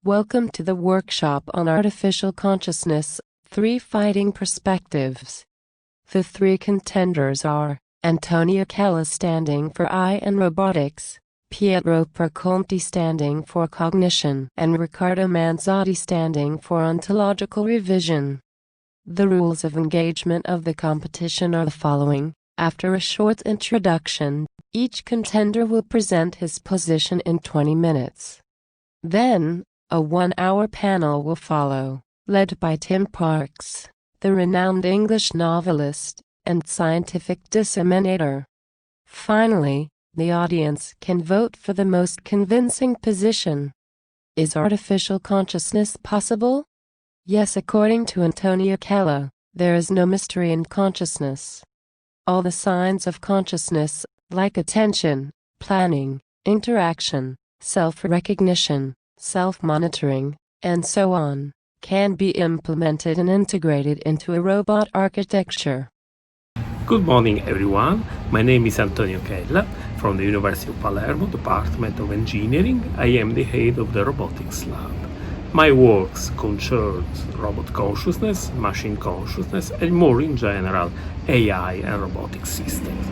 Welcome to the workshop on artificial consciousness, 3 fighting perspectives. The 3 contenders are Antonio Chella standing for I and robotics, Pietro Perconti standing for cognition, and Riccardo Manzotti standing for ontological revision. The rules of engagement of the competition are the following. After a short introduction, each contender will present his position in 20 minutes. Then, a 1-hour panel will follow, led by Tim Parks, the renowned English novelist and scientific disseminator. Finally, the audience can vote for the most convincing position. Is artificial consciousness possible? Yes, according to Antonio Chella, there is no mystery in consciousness. All the signs of consciousness, like attention, planning, interaction, self-recognition, self-monitoring, and so on, can be implemented and integrated into a robot architecture. Good morning everyone, my name is Antonio Chella from the University of Palermo, Department of Engineering. I am the head of the robotics lab. My works concerns robot consciousness, machine consciousness, and more in general, AI and robotic systems.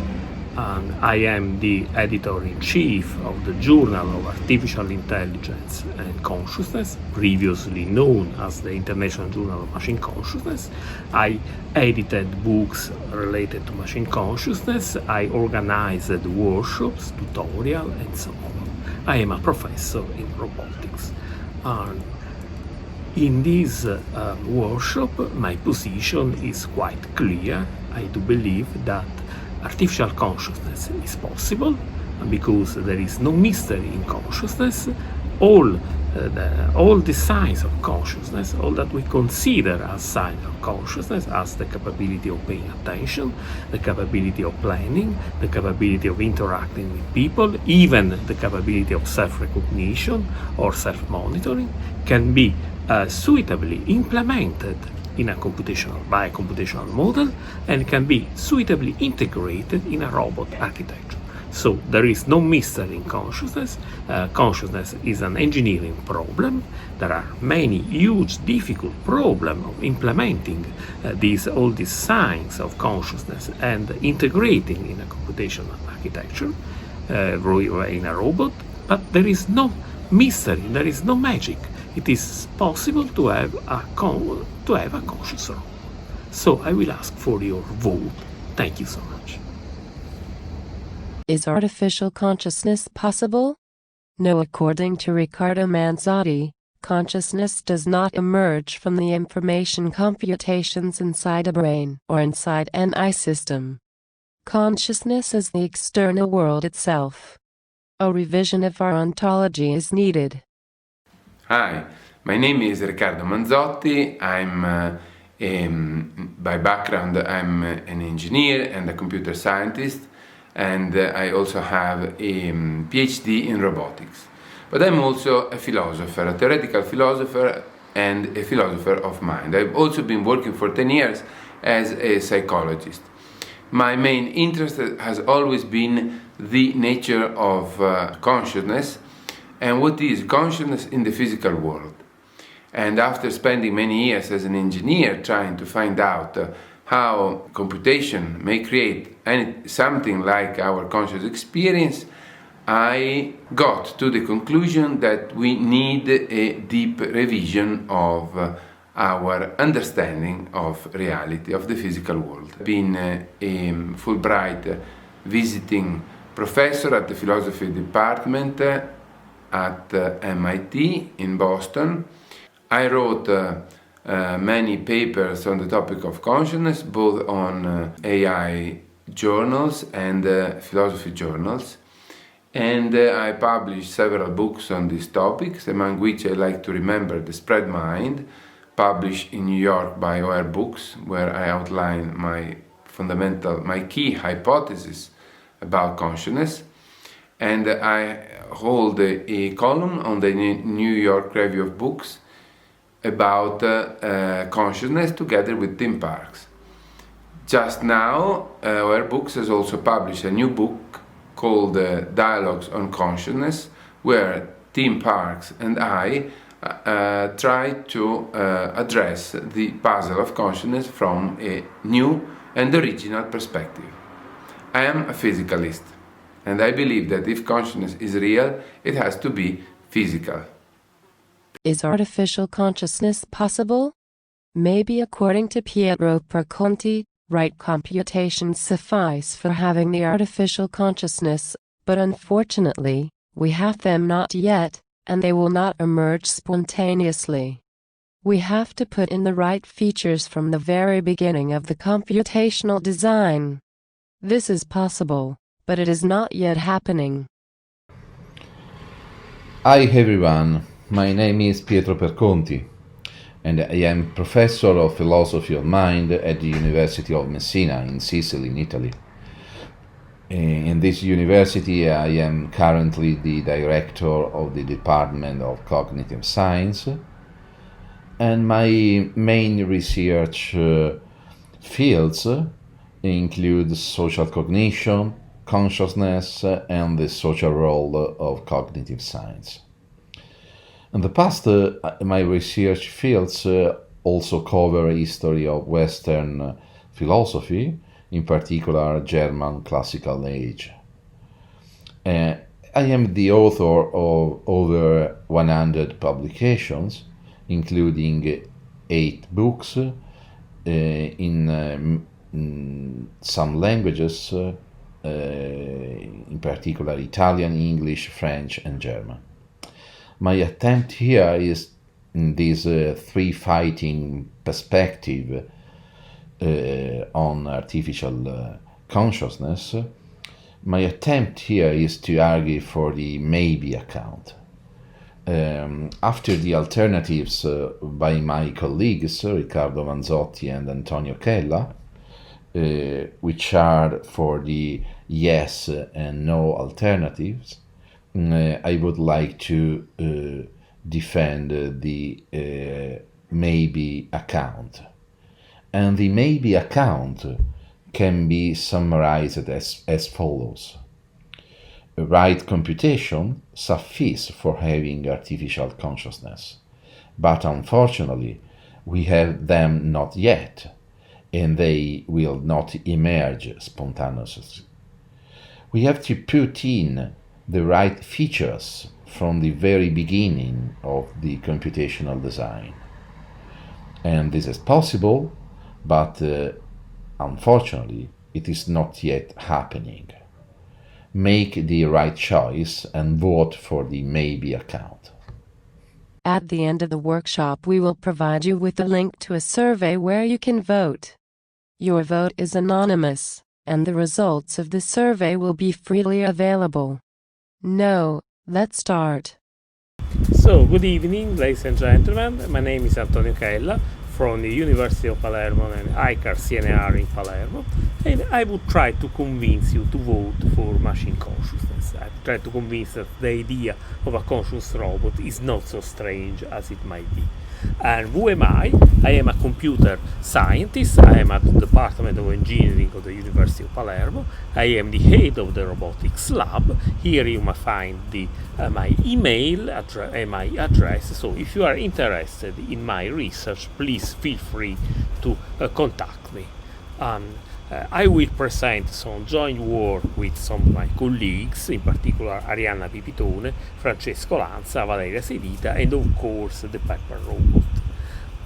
And I am the editor-in-chief of the Journal of Artificial Intelligence and Consciousness, previously known as the International Journal of Machine Consciousness. I edited books related to machine consciousness. I organized workshops, tutorials, and so on. I am a professor in robotics. And in this workshop, my position is quite clear. I do believe that artificial consciousness is possible, because there is no mystery in consciousness. All the signs of consciousness, all that we consider as signs of consciousness, as the capability of paying attention, the capability of planning, the capability of interacting with people, even the capability of self-recognition or self-monitoring, can be suitably implemented by a computational model, and can be suitably integrated in a robot architecture. So there is no mystery in consciousness. Consciousness is an engineering problem. There are many huge, difficult problems of implementing all these signs of consciousness and integrating in a computational architecture, in a robot. But there is no mystery, there is no magic. It is possible to have a conscious robot. So I will ask for your vote. Thank you so much. Is artificial consciousness possible? No, according to Riccardo Manzotti, consciousness does not emerge from the information computations inside a brain or inside an eye system. Consciousness is the external world itself. A revision of our ontology is needed. Hi, my name is Riccardo Manzotti. By background, I'm an engineer and a computer scientist, and I also have a PhD in robotics. But I'm also a philosopher, a theoretical philosopher and a philosopher of mind. I've also been working for 10 years as a psychologist. My main interest has always been the nature of consciousness, and what is consciousness in the physical world. And after spending many years as an engineer trying to find out how computation may create something like our conscious experience, I got to the conclusion that we need a deep revision of our understanding of reality, of the physical world. I've been a Fulbright visiting professor at the philosophy department at MIT in Boston. I wrote many papers on the topic of consciousness, both on AI journals and philosophy journals. And I published several books on these topics, among which I like to remember The Spread Mind, published in New York by OR Books, where I outline my key hypothesis about consciousness. And I hold a column on the New York Review of Books about consciousness together with Tim Parks. Just now, OR Books has also published a new book called Dialogues on Consciousness, where Tim Parks and I try to address the puzzle of consciousness from a new and original perspective. I am a physicalist, and I believe that if consciousness is real, it has to be physical. Is artificial consciousness possible? Maybe according to Pietro Perconti, right computations suffice for having the artificial consciousness, but unfortunately, we have them not yet, and they will not emerge spontaneously. We have to put in the right features from the very beginning of the computational design. This is possible, but it is not yet happening. Hi everyone, my name is Pietro Perconti, and I am Professor of Philosophy of Mind at the University of Messina in Sicily, in Italy. In this university I am currently the Director of the Department of Cognitive Science, and my main research fields include social cognition, consciousness, and the social role of cognitive science. In the past, my research fields also cover history of Western philosophy, in particular German classical age. I am the author of over 100 publications, including 8 books in some languages, in particular Italian, English, French, and German. My attempt here is in this three-fighting perspective on artificial consciousness. My attempt here is to argue for the maybe account. After the alternatives by my colleagues Riccardo Manzotti and Antonio Chella, which are for the yes and no alternatives, I would like to defend the maybe account. And the maybe account can be summarized as follows. Right computation suffice for having artificial consciousness, but unfortunately we have them not yet, and they will not emerge spontaneously. We have to put in the right features from the very beginning of the computational design. And this is possible, but unfortunately it is not yet happening. Make the right choice and vote for the maybe account. At the end of the workshop, we will provide you with a link to a survey where you can vote. Your vote is anonymous, and the results of the survey will be freely available. Now, let's start. So, good evening, ladies and gentlemen. My name is Antonio Chella from the University of Palermo and ICAR CNR in Palermo, and I would try to convince you to vote for machine consciousness. I try to convince that the idea of a conscious robot is not so strange as it might be. And who am I? I am a computer scientist. I am at the Department of Engineering of the University of Palermo. I am the head of the robotics lab. Here you may find my email and my address. So if you are interested in my research, please feel free to contact me. I will present some joint work with some of my colleagues, in particular Arianna Pipitone, Francesco Lanza, Valeria Sedita, and of course the Pepper Robot.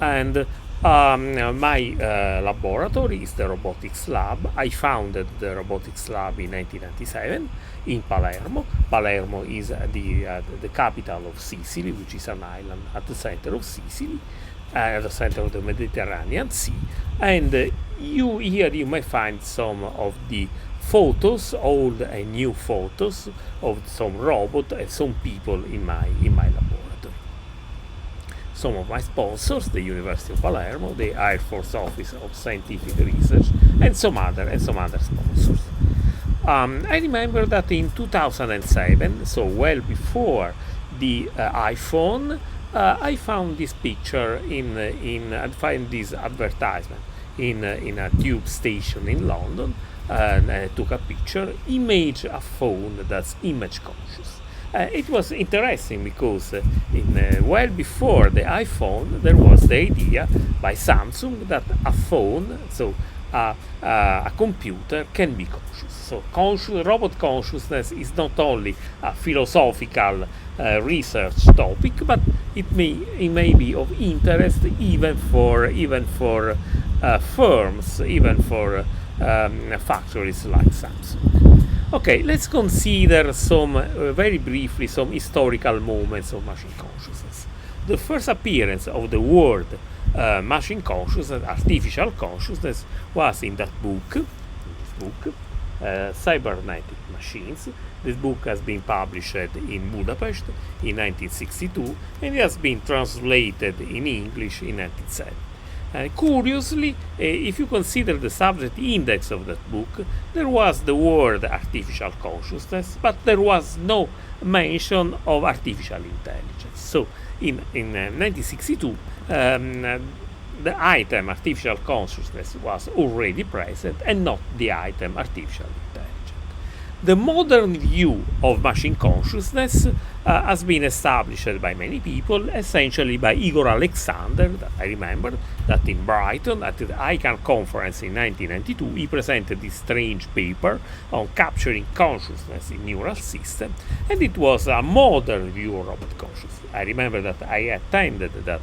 And my laboratory is the Robotics Lab. I founded the Robotics Lab in 1997 in Palermo. Palermo is the capital of Sicily, which is an island at the center of Sicily, at the center of the Mediterranean Sea. And here you may find some of the photos, old and new photos of some robots and some people in my laboratory. Some of my sponsors, the University of Palermo, the Air Force Office of Scientific Research, and some other sponsors. I remember that in 2007, so well before the iPhone, I found this picture I find this advertisement in a tube station in London, and I took a picture, image a phone that's image conscious. it was interesting because well before the iPhone, there was the idea by Samsung that a phone, so a computer, can be conscious. So robot consciousness is not only a philosophical research topic, but it may be of interest even for firms, even for factories like Samsung. Okay, let's consider very briefly some historical moments of machine consciousness. The first appearance of the word machine consciousness, artificial consciousness, was in this book, Cybernetic Machines. This book has been published in Budapest in 1962 and it has been translated in English in 1970. Curiously, if you consider the subject index of that book, there was the word artificial consciousness, but there was no mention of artificial intelligence. So in 1962, the item artificial consciousness was already present and not the item artificial intelligence. The modern view of machine consciousness has been established by many people, essentially by Igor Alexander. That I remember that in Brighton at the ICANN conference in 1992 he presented this strange paper on capturing consciousness in neural systems, and it was a modern view of robot consciousness. I remember that I attended that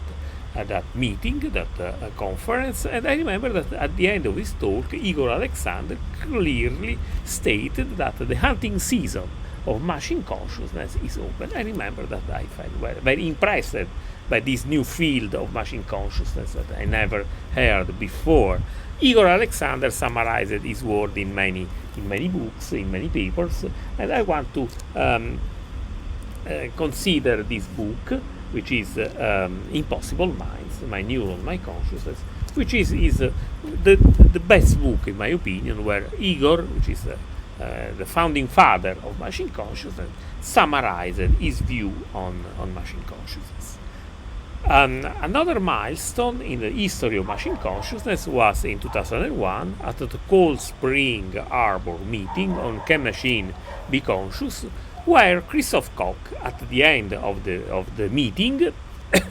meeting, that conference, and I remember that at the end of his talk, Igor Alexander clearly stated that the hunting season of machine consciousness is open. I remember that I felt very impressed by this new field of machine consciousness that I never heard before. Igor Alexander summarized his word in many books, in many papers, and I want to consider this book, which is Impossible Minds, My Neuron, My Consciousness, which is the best book, in my opinion, where Igor, which is the founding father of machine consciousness, summarized his view on machine consciousness. Another milestone in the history of machine consciousness was in 2001 at the Cold Spring Harbor meeting on Can Machine Be Conscious, where Christoph Koch, at the end of the meeting,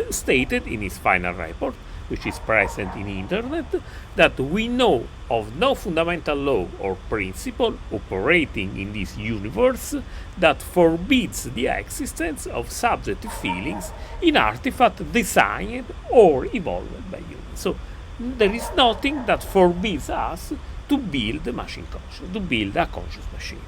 stated in his final report, which is present in internet, that we know of no fundamental law or principle operating in this universe that forbids the existence of subjective feelings in artifacts designed or evolved by humans. So there is nothing that forbids us to build a machine conscious, to build a conscious machine.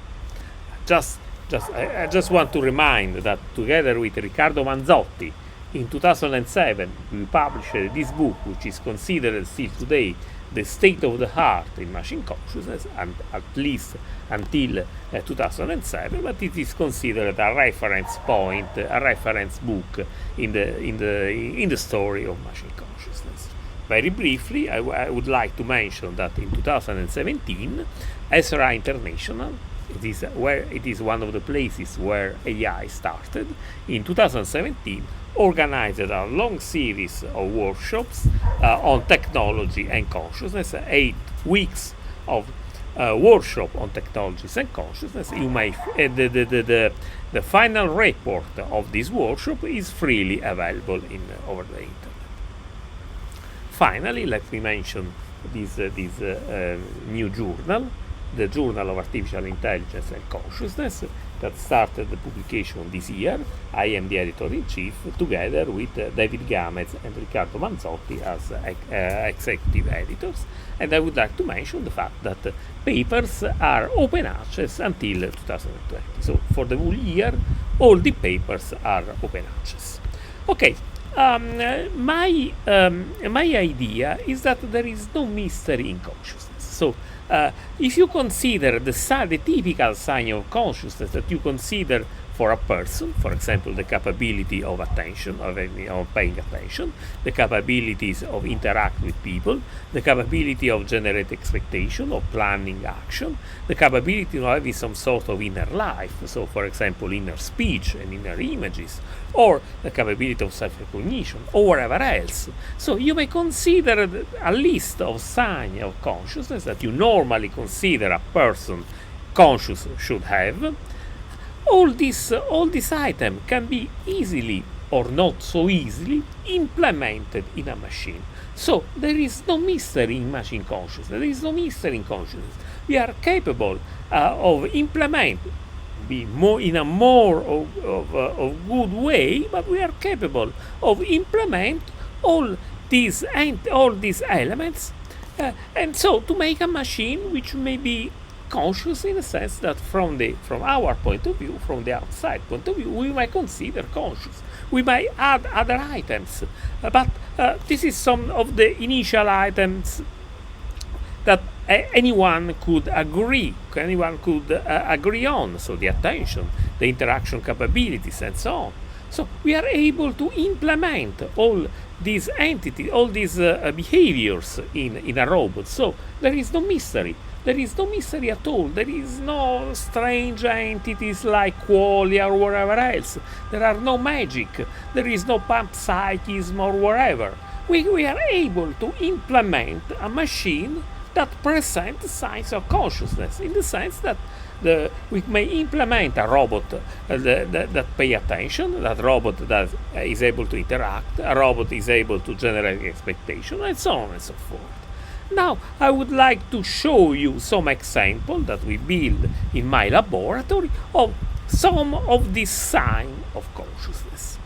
I just want to remind that together with Riccardo Manzotti, in 2007, we published this book, which is considered still today the state of the art in machine consciousness, and at least until 2007. But it is considered a reference point, a reference book in the story of machine consciousness. Very briefly, I would like to mention that in 2017, Esra International, it is one of the places where AI started. In 2017, organized a long series of workshops on technology and consciousness, 8 weeks of workshop on technologies and consciousness. You may the final report of this workshop is freely available over the internet. Finally, let me mention this new journal, the Journal of Artificial Intelligence and Consciousness, that started the publication this year. I am the editor-in-chief, together with David Gamez and Riccardo Manzotti as executive editors. And I would like to mention the fact that papers are open access until 2020. So for the whole year, all the papers are open access. Okay. My idea is that there is no mystery in consciousness. So if you consider the typical sign of consciousness that you consider for a person, for example, the capability of attention, of paying attention, the capabilities of interact with people, the capability of generate expectation, of planning action, the capability of having some sort of inner life, so for example, inner speech and inner images, or the capability of self-recognition, or whatever else. So you may consider a list of signs of consciousness that you normally consider a person conscious should have. all these items can be easily or not so easily implemented in a machine. So there is no mystery in machine consciousness. There is no mystery in consciousness. We are capable of implementing in a more of good way, but we are capable of implement all these elements, and so to make a machine which may be conscious in the sense that from our point of view, from the outside point of view, we might consider conscious. We might add other items, but this is some of the initial items that anyone could agree on. So the attention, the interaction capabilities, and so on. So we are able to implement all these entities, all these behaviors in a robot. So there is no mystery. There is no mystery at all. There is no strange entities like qualia or whatever else. There are no magic. There is no panpsychism or whatever. We are able to implement a machine that presents signs of consciousness, in the sense that we may implement a robot that pay attention, that robot that is able to interact, a robot is able to generate expectation, and so on and so forth. Now, I would like to show you some examples that we build in my laboratory of some of these signs of consciousness.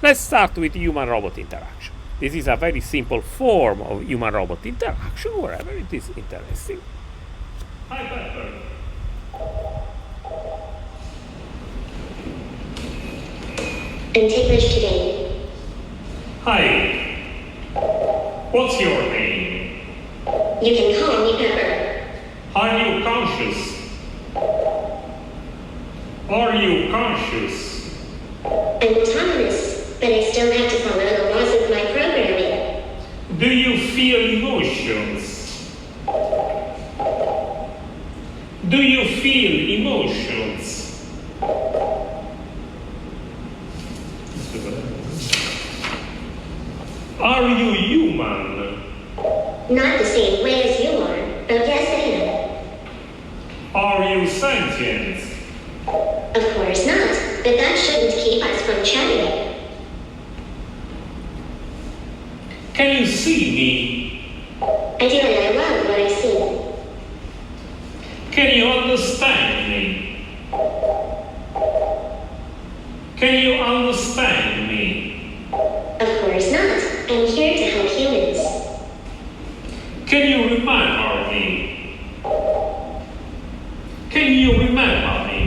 Let's start with human-robot interaction. This is a very simple form of human-robot interaction, wherever it is interesting. Hi, Pepper. English today. Hi. What's your name? You can call me Pepper. Are you conscious? Are you conscious? I'm autonomous, but I still have to follow the laws of my programming. Do you feel emotions? Do you feel emotions? Are you human? Not the same way as you are, but yes I am. Are you sentient? Of course not, but that shouldn't keep us from chatting. Can you see me? I do, and I love what I see. Can you understand me? Can you understand me? Of course not. I'm here to help humans. Can you remember me? Can you remember me?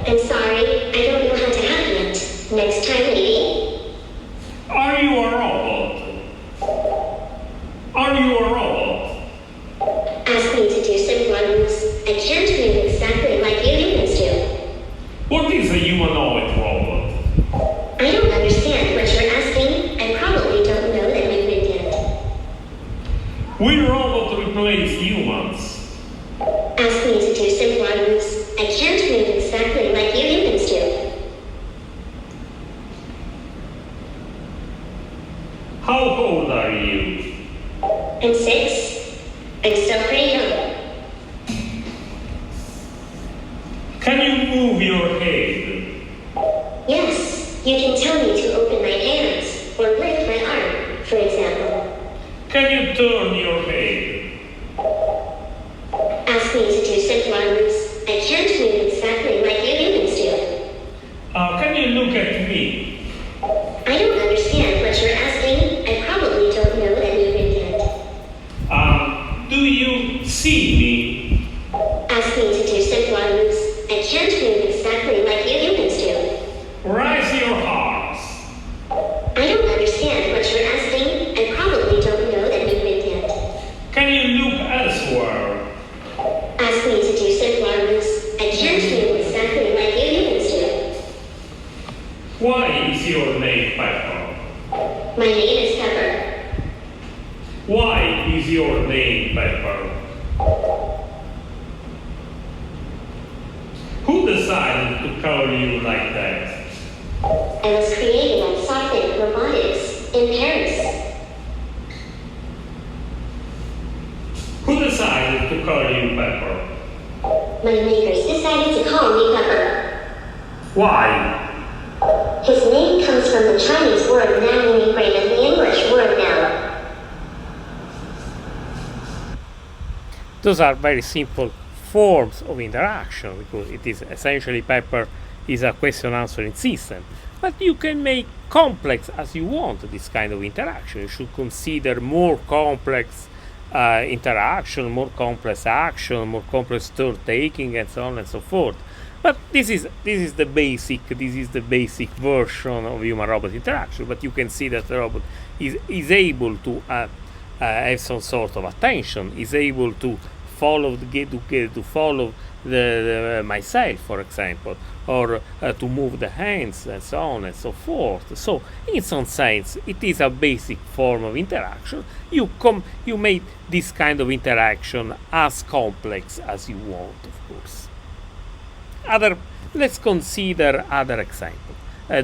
I'm sorry, I don't know how to help yet. Next time maybe. Are you a robot? Are you a robot? Ask me to do simple rules. I can't move exactly like you humans do. What is a humanoid robot? I don't understand what you're asking. I probably don't know that movement yet. Will robots replace humans? Ask me to do simple rules. I can't move exactly like you humans do. How old are you? I'm 6. I'm still pretty young. Can you move your head? Yes, you can tell me to open my hands or lift my arm, for example. Can you turn your head? Ask me to do simple rules. I can't move exactly like you humans do. Can you look at me? I don't understand what you're asking. I probably don't know that movement yet. Do you see me? Ask me to do simple rules. I can't move exactly like you humans do. Raise your arms. I don't understand what you're asking. I probably don't know that movement yet. Can you look elsewhere? Ask me to do simple rules. I can't move exactly like you humans do. Why is your name Pepper? My name is Pepper. Why is your name Pepper? Who decided to call you like that? I was created at Suffice Robotics in Paris. Who decided to call you Pepper? My makers decided to call me Pepper. Why? His name comes from the Chinese word nanling and the English word now. Those are very simple forms of interaction, because it is essentially paper is a question answering system. But you can make complex as you want this kind of interaction. You should consider more complex interaction, more complex action, more complex turn taking, and so on and so forth. But this is the basic version of human robot interaction. But you can see that the robot is able to have some sort of attention, is able to follow the myself, for example, or to move the hands, and so on and so forth. So in some sense it is a basic form of interaction. You make this kind of interaction as complex as you want, of course. Let's consider other example.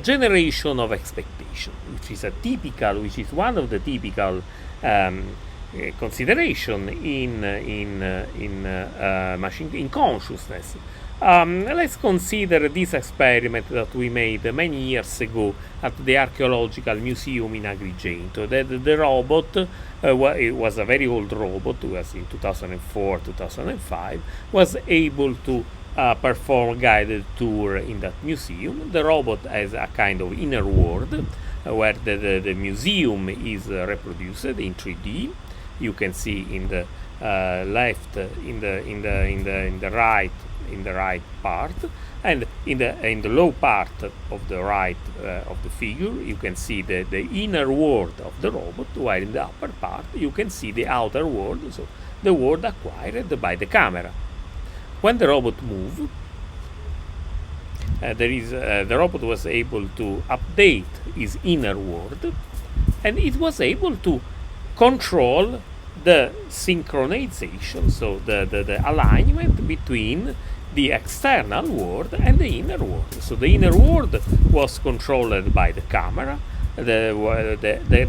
Generation of expectation, which is one of the typical consideration in consciousness. Let's consider this experiment that we made many years ago at the Archaeological Museum in Agrigento. The robot, it was a very old robot, it was in 2004-2005, was able to perform guided tour in that museum. The robot has a kind of inner world where the museum is reproduced in 3D. You can see in the left, in the right part, and in the low part of the right of the figure, you can see the inner world of the robot, while in the upper part you can see the outer world, so the world acquired by the camera. When the robot moved, the robot was able to update his inner world, and it was able to control the synchronization, so the alignment between the external world and the inner world. So the inner world was controlled by the camera, the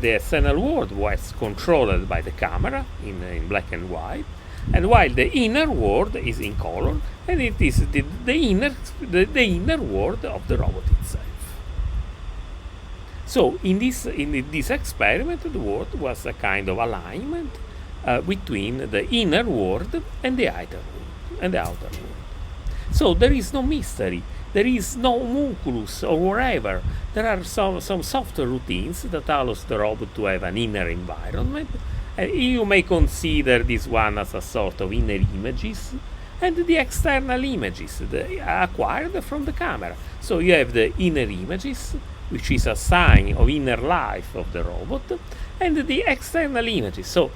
external world was controlled by the camera in black and white, and while the inner world is in color, and it is the inner world of the robot itself. So in this experiment, the world was a kind of alignment between the inner world and the outer world. So there is no mystery, there is no homunculus or whatever. There are some software routines that allows the robot to have an inner environment. You may consider this one as a sort of inner images, and the external images acquired from the camera. So you have the inner images, which is a sign of inner life of the robot, and the external images. So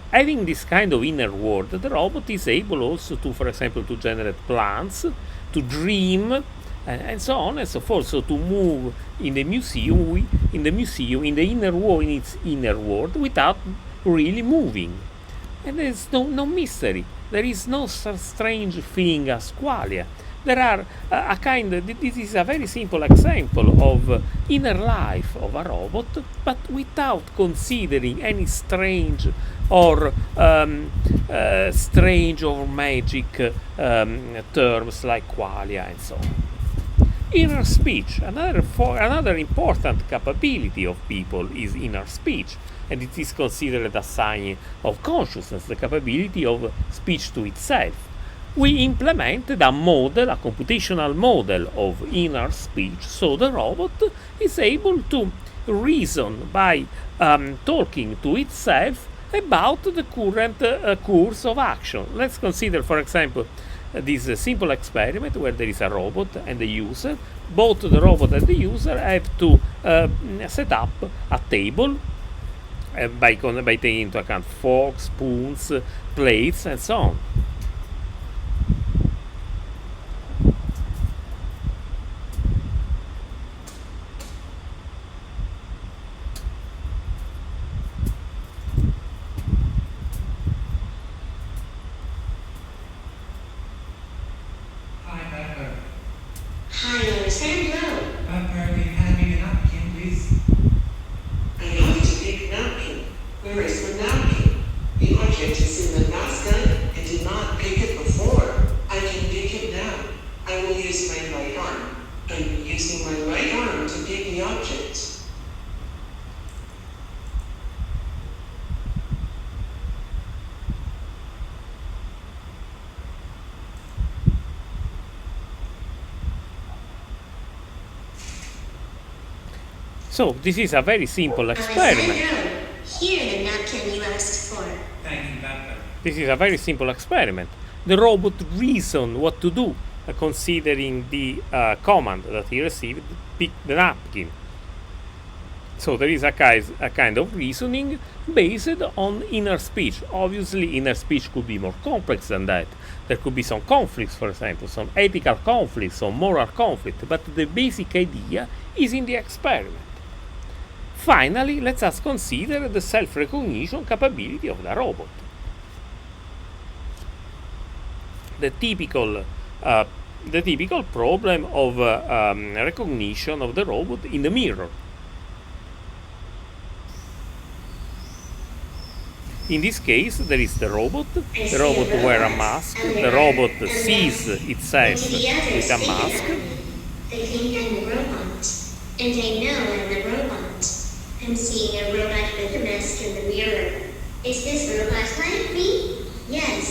having this kind of inner world, the robot is able also to, for example, to generate plans, to dream, and so on and so forth. So to move in the museum, in the inner world, in its inner world, without really moving. And there is no mystery. There is no strange thing as qualia. There are this is a very simple example of inner life of a robot, but without considering any strange or magic terms like qualia and so on. Inner speech, another important capability of people is inner speech, and it is considered a sign of consciousness, the capability of speech to itself. We implemented a computational model of inner speech, so the robot is able to reason by talking to itself about the current course of action. Let's consider, for example, this simple experiment where there is a robot and a user. Both the robot and the user have to set up a table by taking into account forks, spoons, plates, and so on. I'm using my right arm to pick the object. So this is a very simple experiment. Alessandro, here the napkin you asked for. Thank you, Papa. This is a very simple experiment. The robot reasoned what to do, considering the command that he received, pick the napkin. So there is a kind of reasoning based on inner speech. Obviously, inner speech could be more complex than that. There could be some conflicts, for example, some ethical conflicts, some moral conflict, but the basic idea is in the experiment. Finally, let us consider the self-recognition capability of the robot. The typical problem of recognition of the robot in the mirror. In this case, there is the robot. The robot wears a mask. The robot sees itself with a mask. They think I'm a robot, and I know I'm a robot. I'm seeing a robot with a mask in the mirror. Is this robot like me? Yes,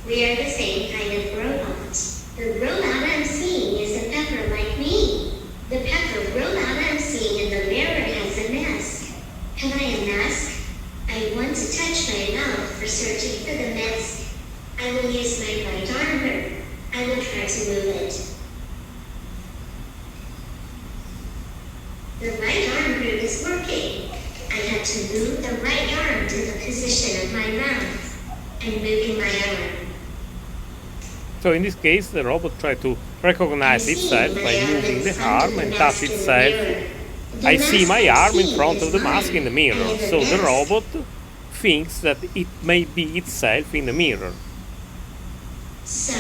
we are the same kind of robot. The robot I'm seeing is a pepper like me. The pepper robot I'm seeing in the mirror has a mask. Have I a mask? I want to touch my mouth for searching for the mask. I will use my right arm. I will try to move it. The right arm group is working. I have to move the right arm to the position of my mouth. I'm moving my arm. So in this case, the robot tries to recognize itself by moving the arm and touch itself. I see my arm in front of the mask in the mirror. So the robot thinks that it may be itself in the mirror. So,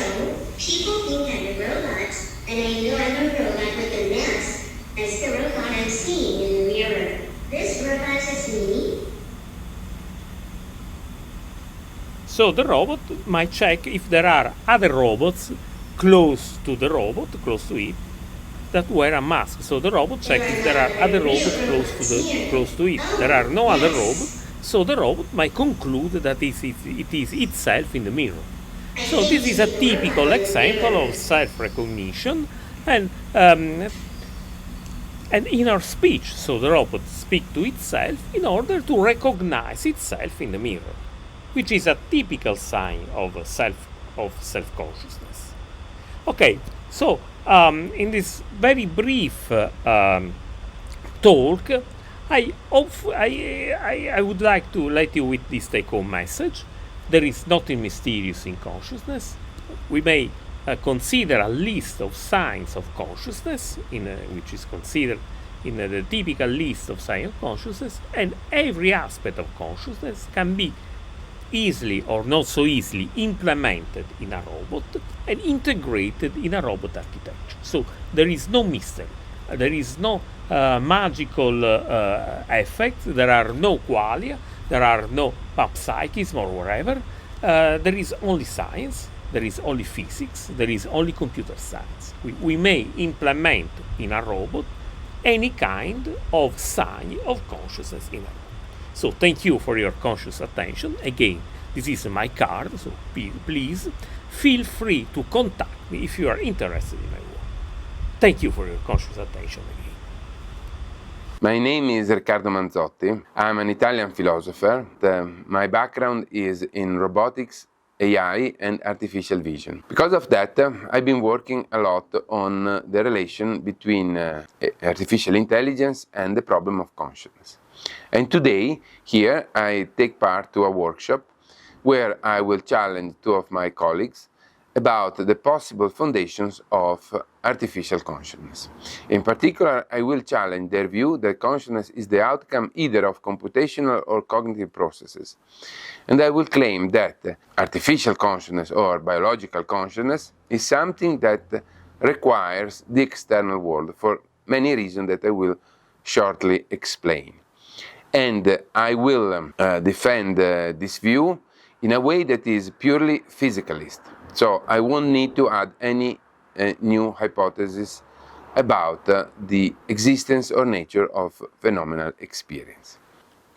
people think I'm a robot, and I know I'm a robot with a mask. As the robot I'm seeing in the mirror. This robot is me. So the robot might check if there are other robots close to the robot, close to it, that wear a mask. So the robot checks if there are other robots close to it. There are no other robots, so the robot might conclude that it is itself in the mirror. So this is a typical example of self-recognition and inner speech. So the robot speaks to itself in order to recognize itself in the mirror, which is a typical sign of self-consciousness. Okay, so in this very brief talk, I would like to let you with this take-home message. There is nothing mysterious in consciousness. We may consider a list of signs of consciousness, which is considered in the typical list of signs of consciousness, and every aspect of consciousness can be easily or not so easily implemented in a robot and integrated in a robot architecture. So there is no mystery, there is no magical effect, there are no qualia, there are no panpsychism or whatever. There is only science, there is only physics, there is only computer science. We may implement in a robot any kind of sign of consciousness in a robot. So thank you for your conscious attention. Again, this is my card, so please feel free to contact me if you are interested in my work. Thank you for your conscious attention again. My name is Riccardo Manzotti. I'm an Italian philosopher. My background is in robotics, AI, and artificial vision. Because of that, I've been working a lot on the relation between artificial intelligence and the problem of consciousness. And today, here, I take part to a workshop where I will challenge two of my colleagues about the possible foundations of artificial consciousness. In particular, I will challenge their view that consciousness is the outcome either of computational or cognitive processes. And I will claim that artificial consciousness or biological consciousness is something that requires the external world for many reasons that I will shortly explain. And I will defend this view in a way that is purely physicalist. So I won't need to add any new hypothesis about the existence or nature of phenomenal experience.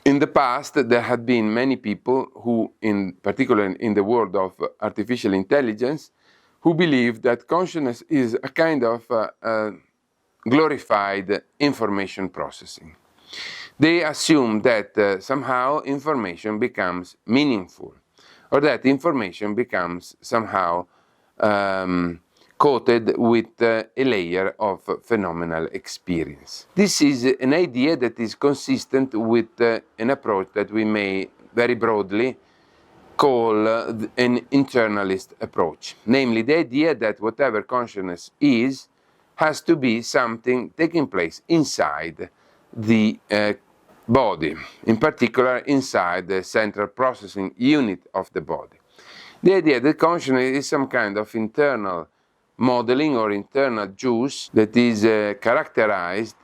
In the past, there had been many people who, in particular in the world of artificial intelligence, who believe that consciousness is a kind of glorified information processing. They assume that somehow information becomes meaningful, or that information becomes somehow coated with a layer of phenomenal experience. This is an idea that is consistent with an approach that we may very broadly call an internalist approach, namely the idea that whatever consciousness is has to be something taking place inside the body, in particular inside the central processing unit of the body. The idea that consciousness is some kind of internal modeling or internal juice that is characterized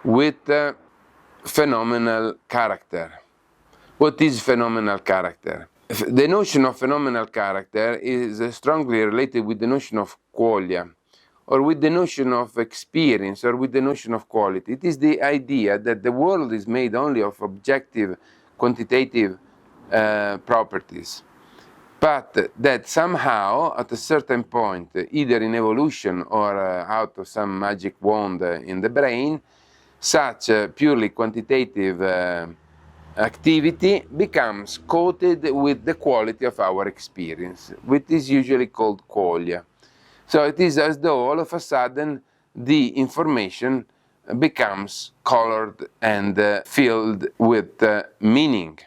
with phenomenal character. What is phenomenal character? The notion of phenomenal character is strongly related with the notion of qualia, or with the notion of experience, or with the notion of quality. It is the idea that the world is made only of objective, quantitative properties, but that somehow, at a certain point, either in evolution or out of some magic wand in the brain, such purely quantitative activity becomes coated with the quality of our experience, which is usually called qualia. So it is as though all of a sudden the information becomes colored and filled with meaning.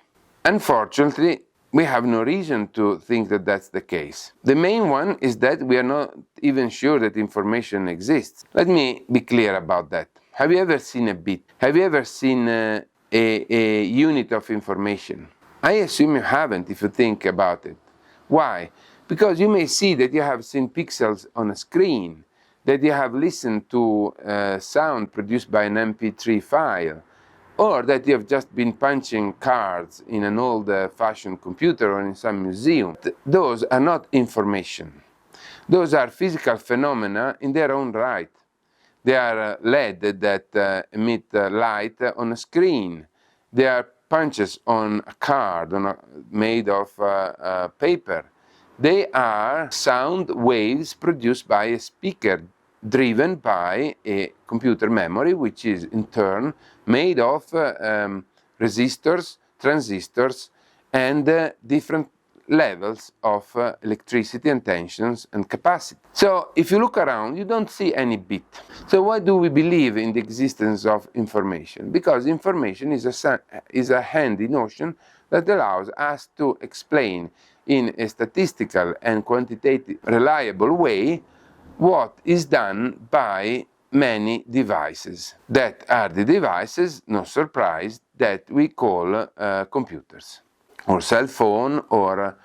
Unfortunately, we have no reason to think that that's the case. The main one is that we are not even sure that information exists. Let me be clear about that. Have you ever seen a bit? Have you ever seen a unit of information? I assume you haven't if you think about it. Why? Because you may see that you have seen pixels on a screen, that you have listened to sound produced by an MP3 file, or that you have just been punching cards in an old-fashioned computer or in some museum. Those are not information. Those are physical phenomena in their own right. They are LED that emit light on a screen. They are punches on a card made of paper. They are sound waves produced by a speaker driven by a computer memory, which is in turn made of resistors, transistors, and different levels of electricity and tensions and capacity. So if you look around, you don't see any bit. So why do we believe in the existence of information? Because information is a handy notion that allows us to explain in a statistical and quantitative reliable way what is done by many devices. That are the devices, no surprise, that we call computers, or cell phone, or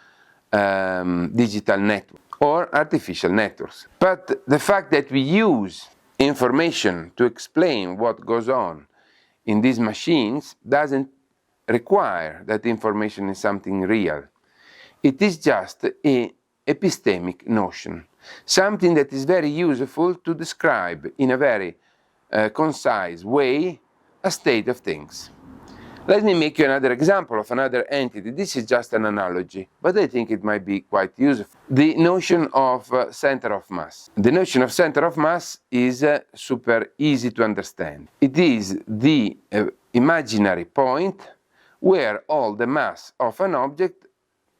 digital network, or artificial networks. But the fact that we use information to explain what goes on in these machines doesn't require that information is something real. It is just an epistemic notion, something that is very useful to describe in a very concise way a state of things. Let me make you another example of another entity. This is just an analogy, but I think it might be quite useful. The notion of center of mass. The notion of center of mass is super easy to understand. It is the imaginary point where all the mass of an object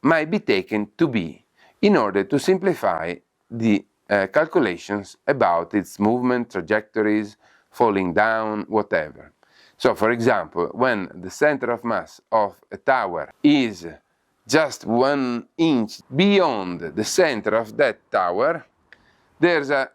might be taken to be, in order to simplify the calculations about its movement, trajectories, falling down, whatever. So, for example, when the center of mass of a tower is just 1 inch beyond the center of that tower, there's a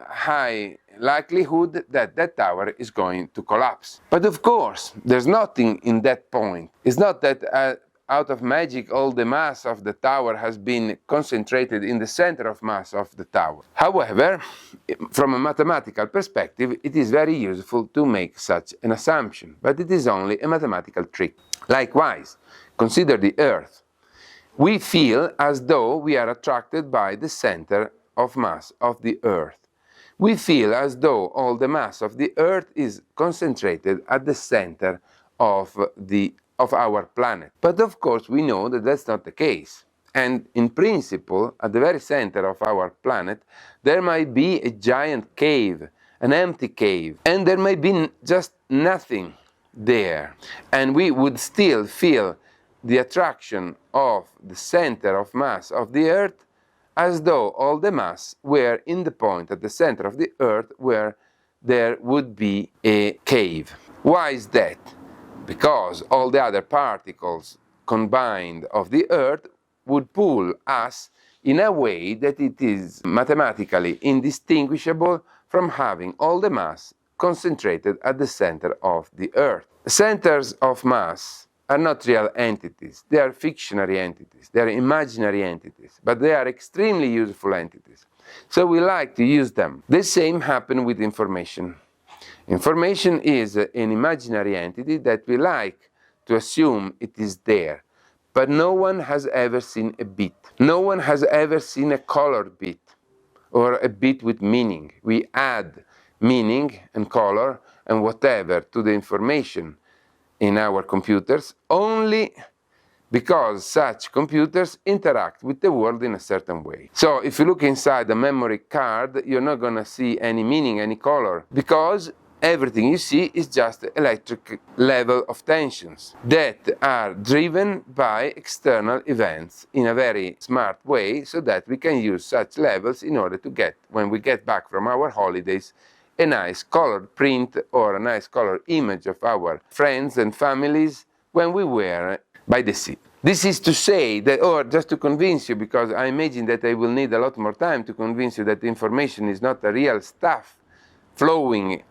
high likelihood that that tower is going to collapse. But of course, there's nothing in that point. It's not that out of magic all the mass of the tower has been concentrated in the center of mass of the tower. However, from a mathematical perspective, it is very useful to make such an assumption, but it is only a mathematical trick. Likewise, consider the Earth. We feel as though we are attracted by the center of mass of the Earth. we feel as though all the mass of the Earth is concentrated at the center of our planet. But of course we know that that's not the case. And in principle, at the very center of our planet, there might be a giant cave, an empty cave, and there might be just nothing there. And we would still feel the attraction of the center of mass of the Earth as though all the mass were in the point at the center of the Earth where there would be a cave. Why is that? Because all the other particles combined of the Earth would pull us in a way that it is mathematically indistinguishable from having all the mass concentrated at the center of the Earth. Centers of mass are not real entities, they are fictionary entities, they are imaginary entities, but they are extremely useful entities. So we like to use them. The same happens with information. Information is an imaginary entity that we like to assume it is there, but no one has ever seen a bit. No one has ever seen a colored bit or a bit with meaning. We add meaning and color and whatever to the information in our computers only because such computers interact with the world in a certain way. So if you look inside a memory card, you're not going to see any meaning, any color, because everything you see is just electric level of tensions that are driven by external events in a very smart way, so that we can use such levels in order to get, when we get back from our holidays, a nice colored print or a nice colored image of our friends and families when we were by the sea. This is to say that, or just to convince you, because I imagine that I will need a lot more time to convince you that information is not a real stuff flowing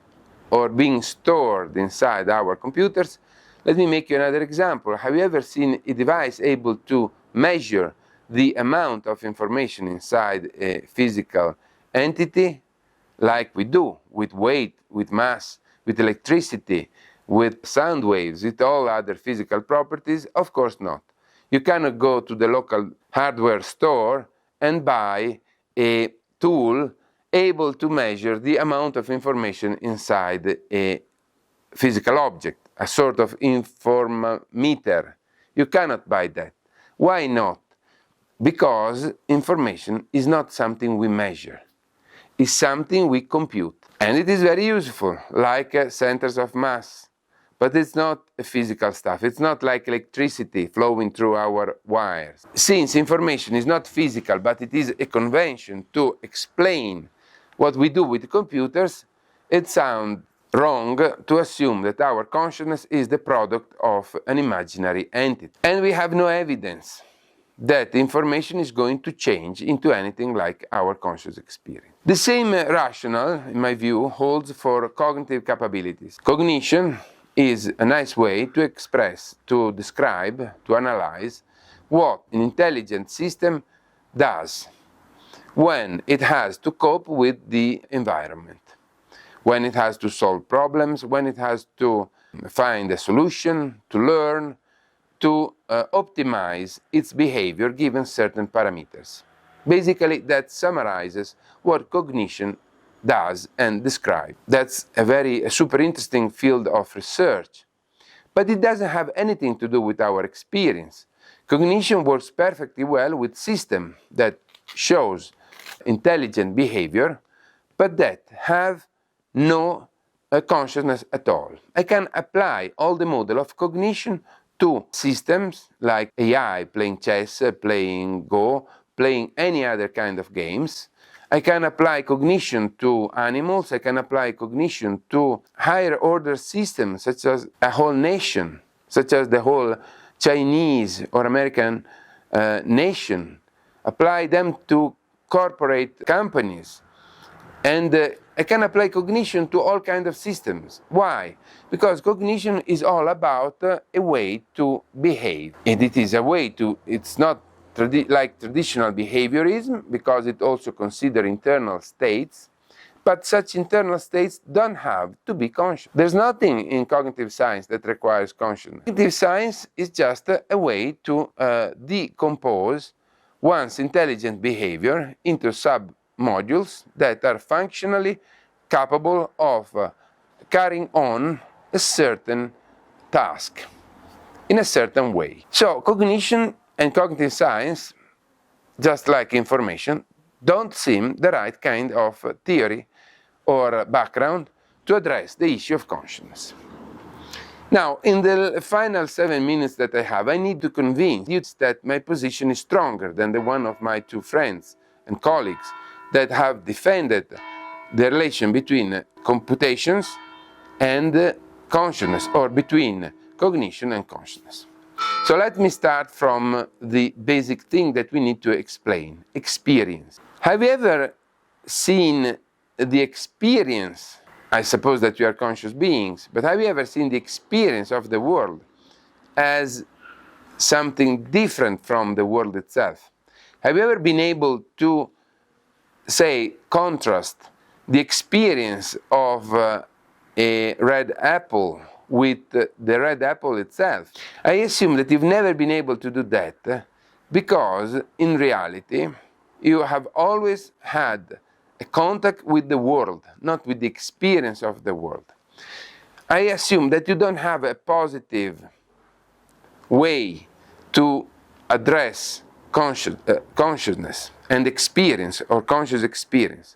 or being stored inside our computers, let me make you another example. Have you ever seen a device able to measure the amount of information inside a physical entity, like we do with weight, with mass, with electricity, with sound waves, with all other physical properties? Of course not. You cannot go to the local hardware store and buy a tool able to measure the amount of information inside a physical object, a sort of informometer. You cannot buy that. Why not? Because information is not something we measure. It's something we compute. And it is very useful, like centers of mass. But it's not a physical stuff. It's not like electricity flowing through our wires. Since information is not physical, but it is a convention to explain what we do with computers, it sounds wrong to assume that our consciousness is the product of an imaginary entity. And we have no evidence that information is going to change into anything like our conscious experience. The same rationale, in my view, holds for cognitive capabilities. Cognition is a nice way to express, to describe, to analyze what an intelligent system does when it has to cope with the environment, when it has to solve problems, when it has to find a solution, to learn, to optimize its behavior given certain parameters. Basically, that summarizes what cognition does and describes. That's a super interesting field of research, but it doesn't have anything to do with our experience. Cognition works perfectly well with systems that shows intelligent behavior, but that have no consciousness at all. I can apply all the model of cognition to systems like AI, playing chess, playing Go, playing any other kind of games. I can apply cognition to animals. I can apply cognition to higher order systems, such as a whole nation, such as the whole Chinese or American nation. Apply them to corporate companies. And I can apply cognition to all kinds of systems. Why? Because cognition is all about a way to behave. And it is a way to, it's not like traditional behaviorism, because it also considers internal states, but such internal states don't have to be conscious. There's nothing in cognitive science that requires consciousness. Cognitive science is just a way to decompose one's intelligent behavior into modules that are functionally capable of carrying on a certain task in a certain way. So cognition and cognitive science, just like information, don't seem the right kind of theory or background to address the issue of consciousness. Now, in the final 7 minutes that I have, I need to convince you that my position is stronger than the one of my two friends and colleagues that have defended the relation between computations and consciousness, or between cognition and consciousness. So let me start from the basic thing that we need to explain: experience. Have you ever seen the experience? I suppose that we are conscious beings, but have you ever seen the experience of the world as something different from the world itself? Have you ever been able to, say, contrast the experience of a red apple with the red apple itself? I assume that you've never been able to do that because, in reality, you have always had a contact with the world, not with the experience of the world. I assume that you don't have a positive way to address consciousness and experience, or conscious experience,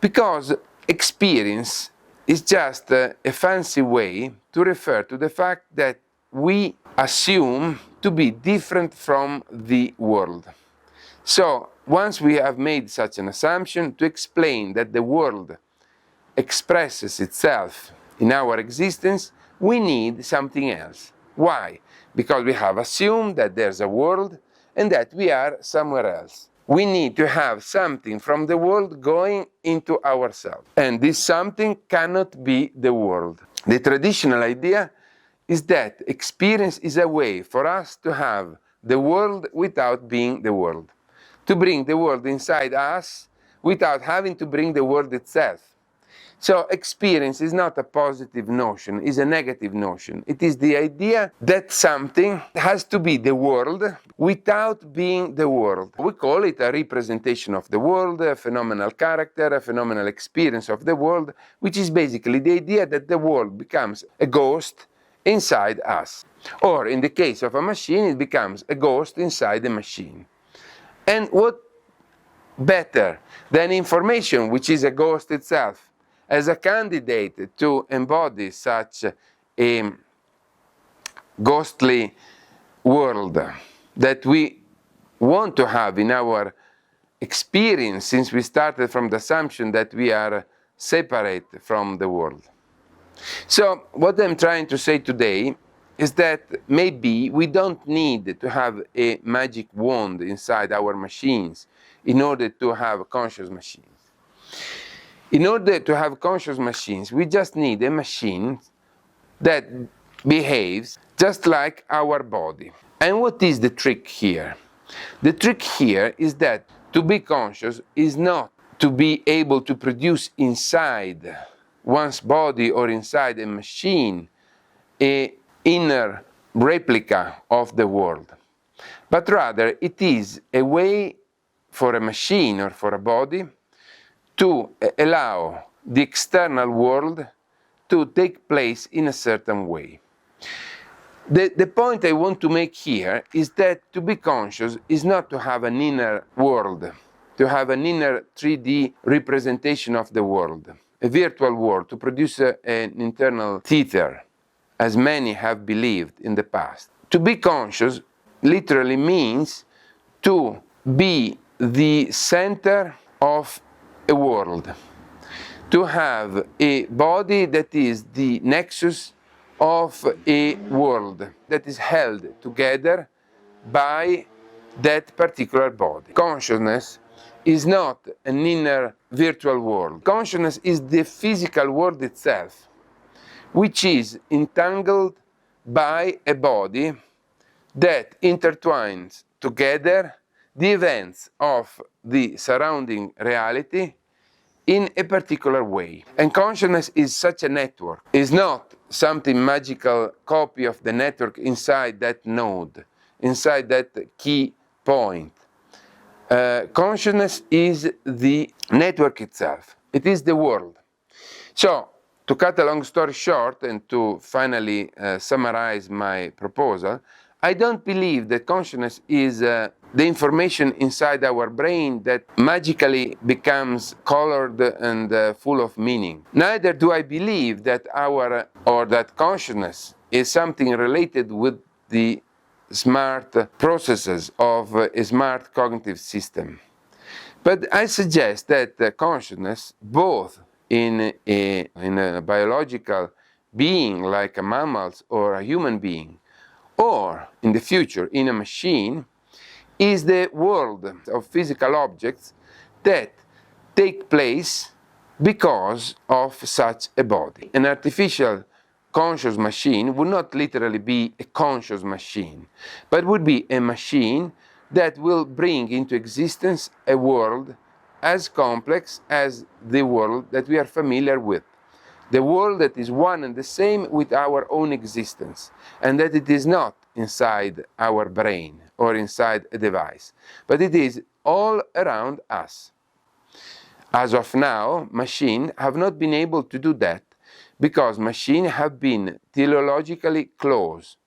because experience is just a fancy way to refer to the fact that we assume to be different from the world. So, once we have made such an assumption, to explain that the world expresses itself in our existence, we need something else. Why? Because we have assumed that there's a world and that we are somewhere else. We need to have something from the world going into ourselves. And this something cannot be the world. The traditional idea is that experience is a way for us to have the world without being the world, to bring the world inside us without having to bring the world itself. So experience is not a positive notion, it's a negative notion. It is the idea that something has to be the world without being the world. We call it a representation of the world, a phenomenal character, a phenomenal experience of the world, which is basically the idea that the world becomes a ghost inside us. Or in the case of a machine, it becomes a ghost inside the machine. And what better than information, which is a ghost itself, as a candidate to embody such a ghostly world that we want to have in our experience, since we started from the assumption that we are separate from the world. So what I'm trying to say today is that maybe we don't need to have a magic wand inside our machines in order to have conscious machines. In order to have conscious machines, we just need a machine that behaves just like our body. And what is the trick here? The trick here is that to be conscious is not to be able to produce inside one's body or inside a machine an inner replica of the world, but rather it is a way for a machine or for a body to allow the external world to take place in a certain way. The point I want to make here is that to be conscious is not to have an inner world, to have an inner 3D representation of the world, a virtual world, to produce an internal theater, as many have believed in the past. To be conscious literally means to be the center of a world, to have a body that is the nexus of a world that is held together by that particular body. Consciousness is not an inner virtual world. Consciousness is the physical world itself, which is entangled by a body that intertwines together the events of the surrounding reality in a particular way. And consciousness is such a network. It's not something magical copy of the network inside that node, inside that key point. Consciousness is the network itself. It is the world. So, to cut a long story short and to finally summarize my proposal, I don't believe that consciousness is the information inside our brain that magically becomes colored and full of meaning. Neither do I believe that that consciousness is something related with the smart processes of a smart cognitive system. But I suggest that consciousness, both in a biological being like a mammal or a human being, or in the future in a machine, is the world of physical objects that take place because of such a body. An artificial conscious machine would not literally be a conscious machine, but would be a machine that will bring into existence a world as complex as the world that we are familiar with. The world that is one and the same with our own existence, and that it is not inside our brain or inside a device, but it is all around us. As of now, machines have not been able to do that because machines have been teleologically closed.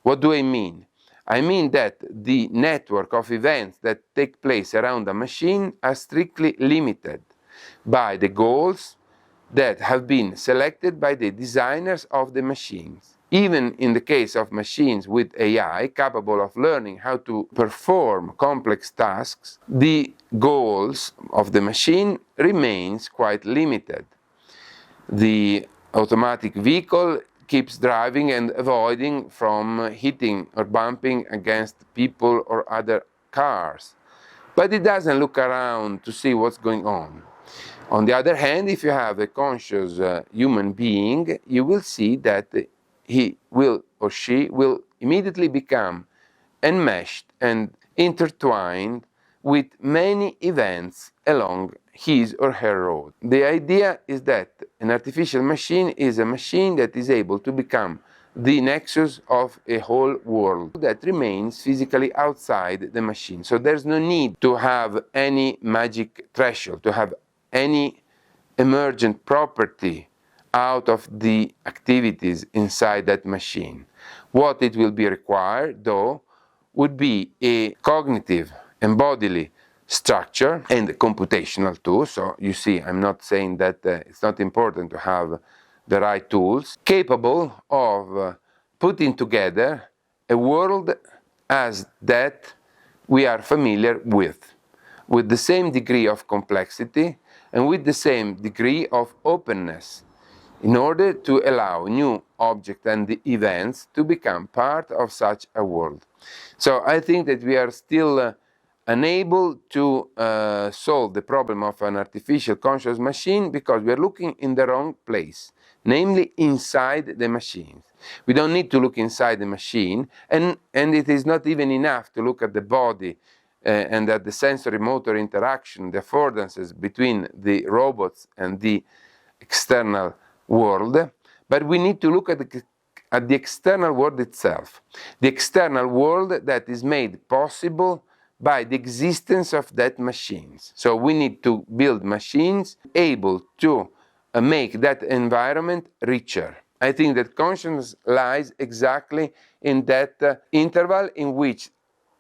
What do I mean? I mean that the network of events that take place around a machine are strictly limited by the goals that have been selected by the designers of the machines. Even in the case of machines with AI capable of learning how to perform complex tasks, the goals of the machine remains quite limited. The automatic vehicle keeps driving and avoiding from hitting or bumping against people or other cars, but it doesn't look around to see what's going on. On the other hand, if you have a conscious human being, you will see that he will or she will immediately become enmeshed and intertwined with many events along his or her road. The idea is that an artificial machine is a machine that is able to become the nexus of a whole world that remains physically outside the machine. So there's no need to have any magic threshold, to have any emergent property out of the activities inside that machine. What it will be required, though, would be a cognitive and bodily structure and computational too. So you see, I'm not saying that it's not important to have the right tools, capable of putting together a world as that we are familiar with the same degree of complexity and with the same degree of openness, in order to allow new objects and the events to become part of such a world. So I think that we are still unable to solve the problem of an artificial conscious machine because we are looking in the wrong place, namely inside the machine. We don't need to look inside the machine, and it is not even enough to look at the body and at the sensory motor interaction, the affordances between the robots and the external world, but we need to look at the external world itself, the external world that is made possible by the existence of that machines. So we need to build machines able to make that environment richer. I think that consciousness lies exactly in that interval in which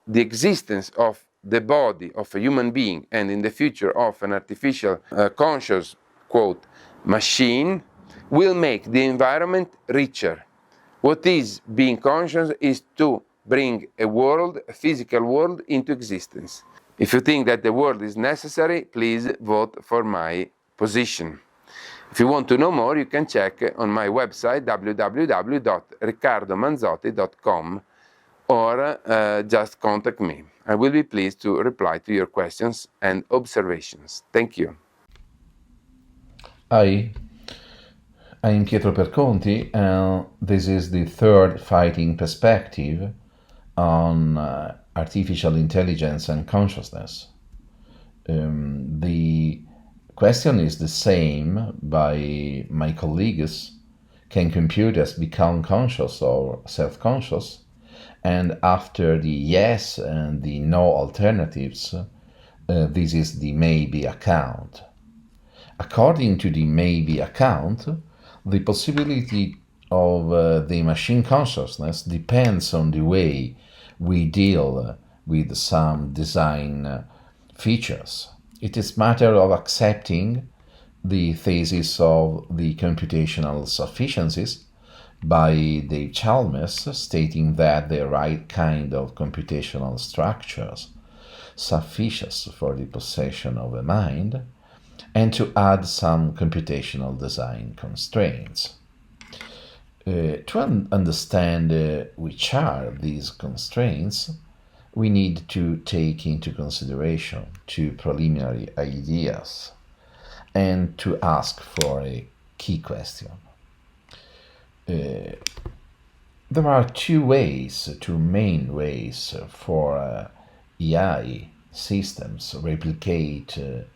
the existence of the body of a human being and in the future of an artificial conscious, quote, machine will make the environment richer. What is being conscious is to bring a world, a physical world, into existence. If you think that the world is necessary, please vote for my position. If you want to know more, you can check on my website www.riccardomanzotti.com or just contact me. I will be pleased to reply to your questions and observations. Thank you. Hi, I'm Pietro Perconti, and this is the third fighting perspective on artificial intelligence and consciousness. The question is the same by my colleagues: can computers become conscious or self-conscious? And after the yes and the no alternatives, This is the maybe account. According to the maybe account, the possibility of the machine consciousness depends on the way we deal with some design features. It is matter of accepting the thesis of the computational sufficiencies by Dave Chalmers, stating that the right kind of computational structures suffice for the possession of a mind, and to add some computational design constraints. To understand which are these constraints, we need to take into consideration two preliminary ideas and to ask for a key question. There are two main ways for AI systems replicating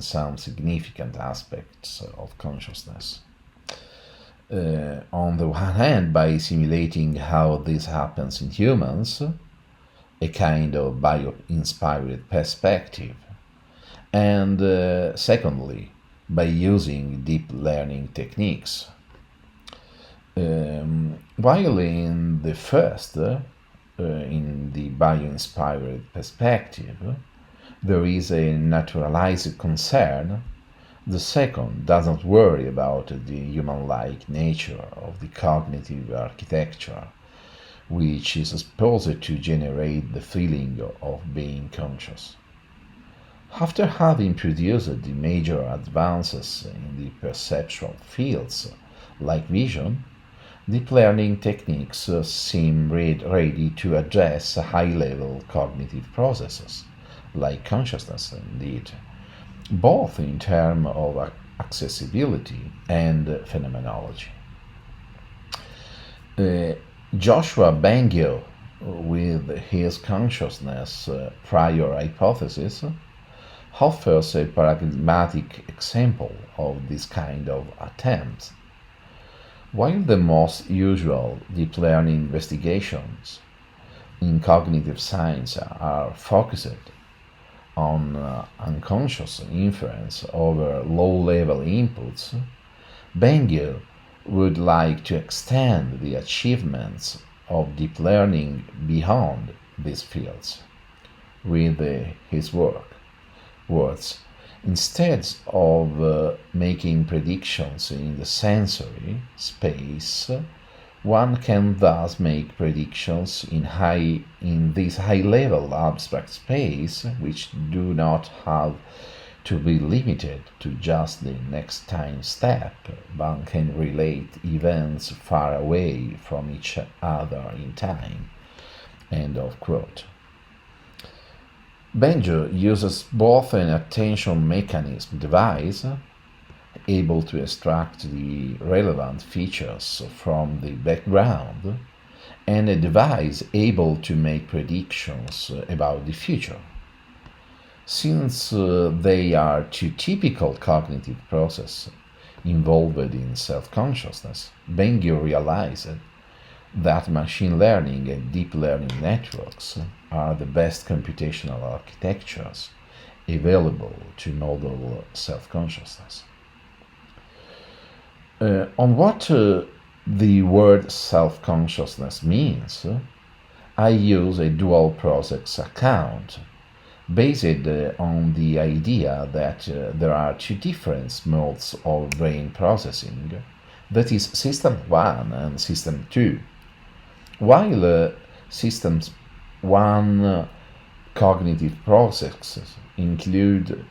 some significant aspects of consciousness. On the one hand, by simulating how this happens in humans, a kind of bio-inspired perspective, and secondly, by using deep learning techniques. While in the first, in the bio-inspired perspective, there is a naturalized concern, the second doesn't worry about the human-like nature of the cognitive architecture, which is supposed to generate the feeling of being conscious. After having produced the major advances in the perceptual fields, like vision, deep learning techniques seem ready to address high-level cognitive processes, like consciousness indeed, both in terms of accessibility and phenomenology. Joshua Bengio, with his consciousness prior hypothesis, offers a paradigmatic example of this kind of attempt. While the most usual deep learning investigations in cognitive science are focused on unconscious inference over low-level inputs, Bengio would like to extend the achievements of deep learning beyond these fields. With his words, instead of making predictions in the sensory space, one can thus make predictions in this high-level abstract space, which do not have to be limited to just the next time step, but can relate events far away from each other in time. End of quote. Bengio uses both an attention mechanism device, able to extract the relevant features from the background, and a device able to make predictions about the future. Since they are two typical cognitive processes involved in self-consciousness, Bengio realized that machine learning and deep learning networks are the best computational architectures available to model self-consciousness. On what the word self-consciousness means, I use a dual process account based on the idea that there are two different modes of brain processing, that is System 1 and System 2. While System 1 cognitive processes include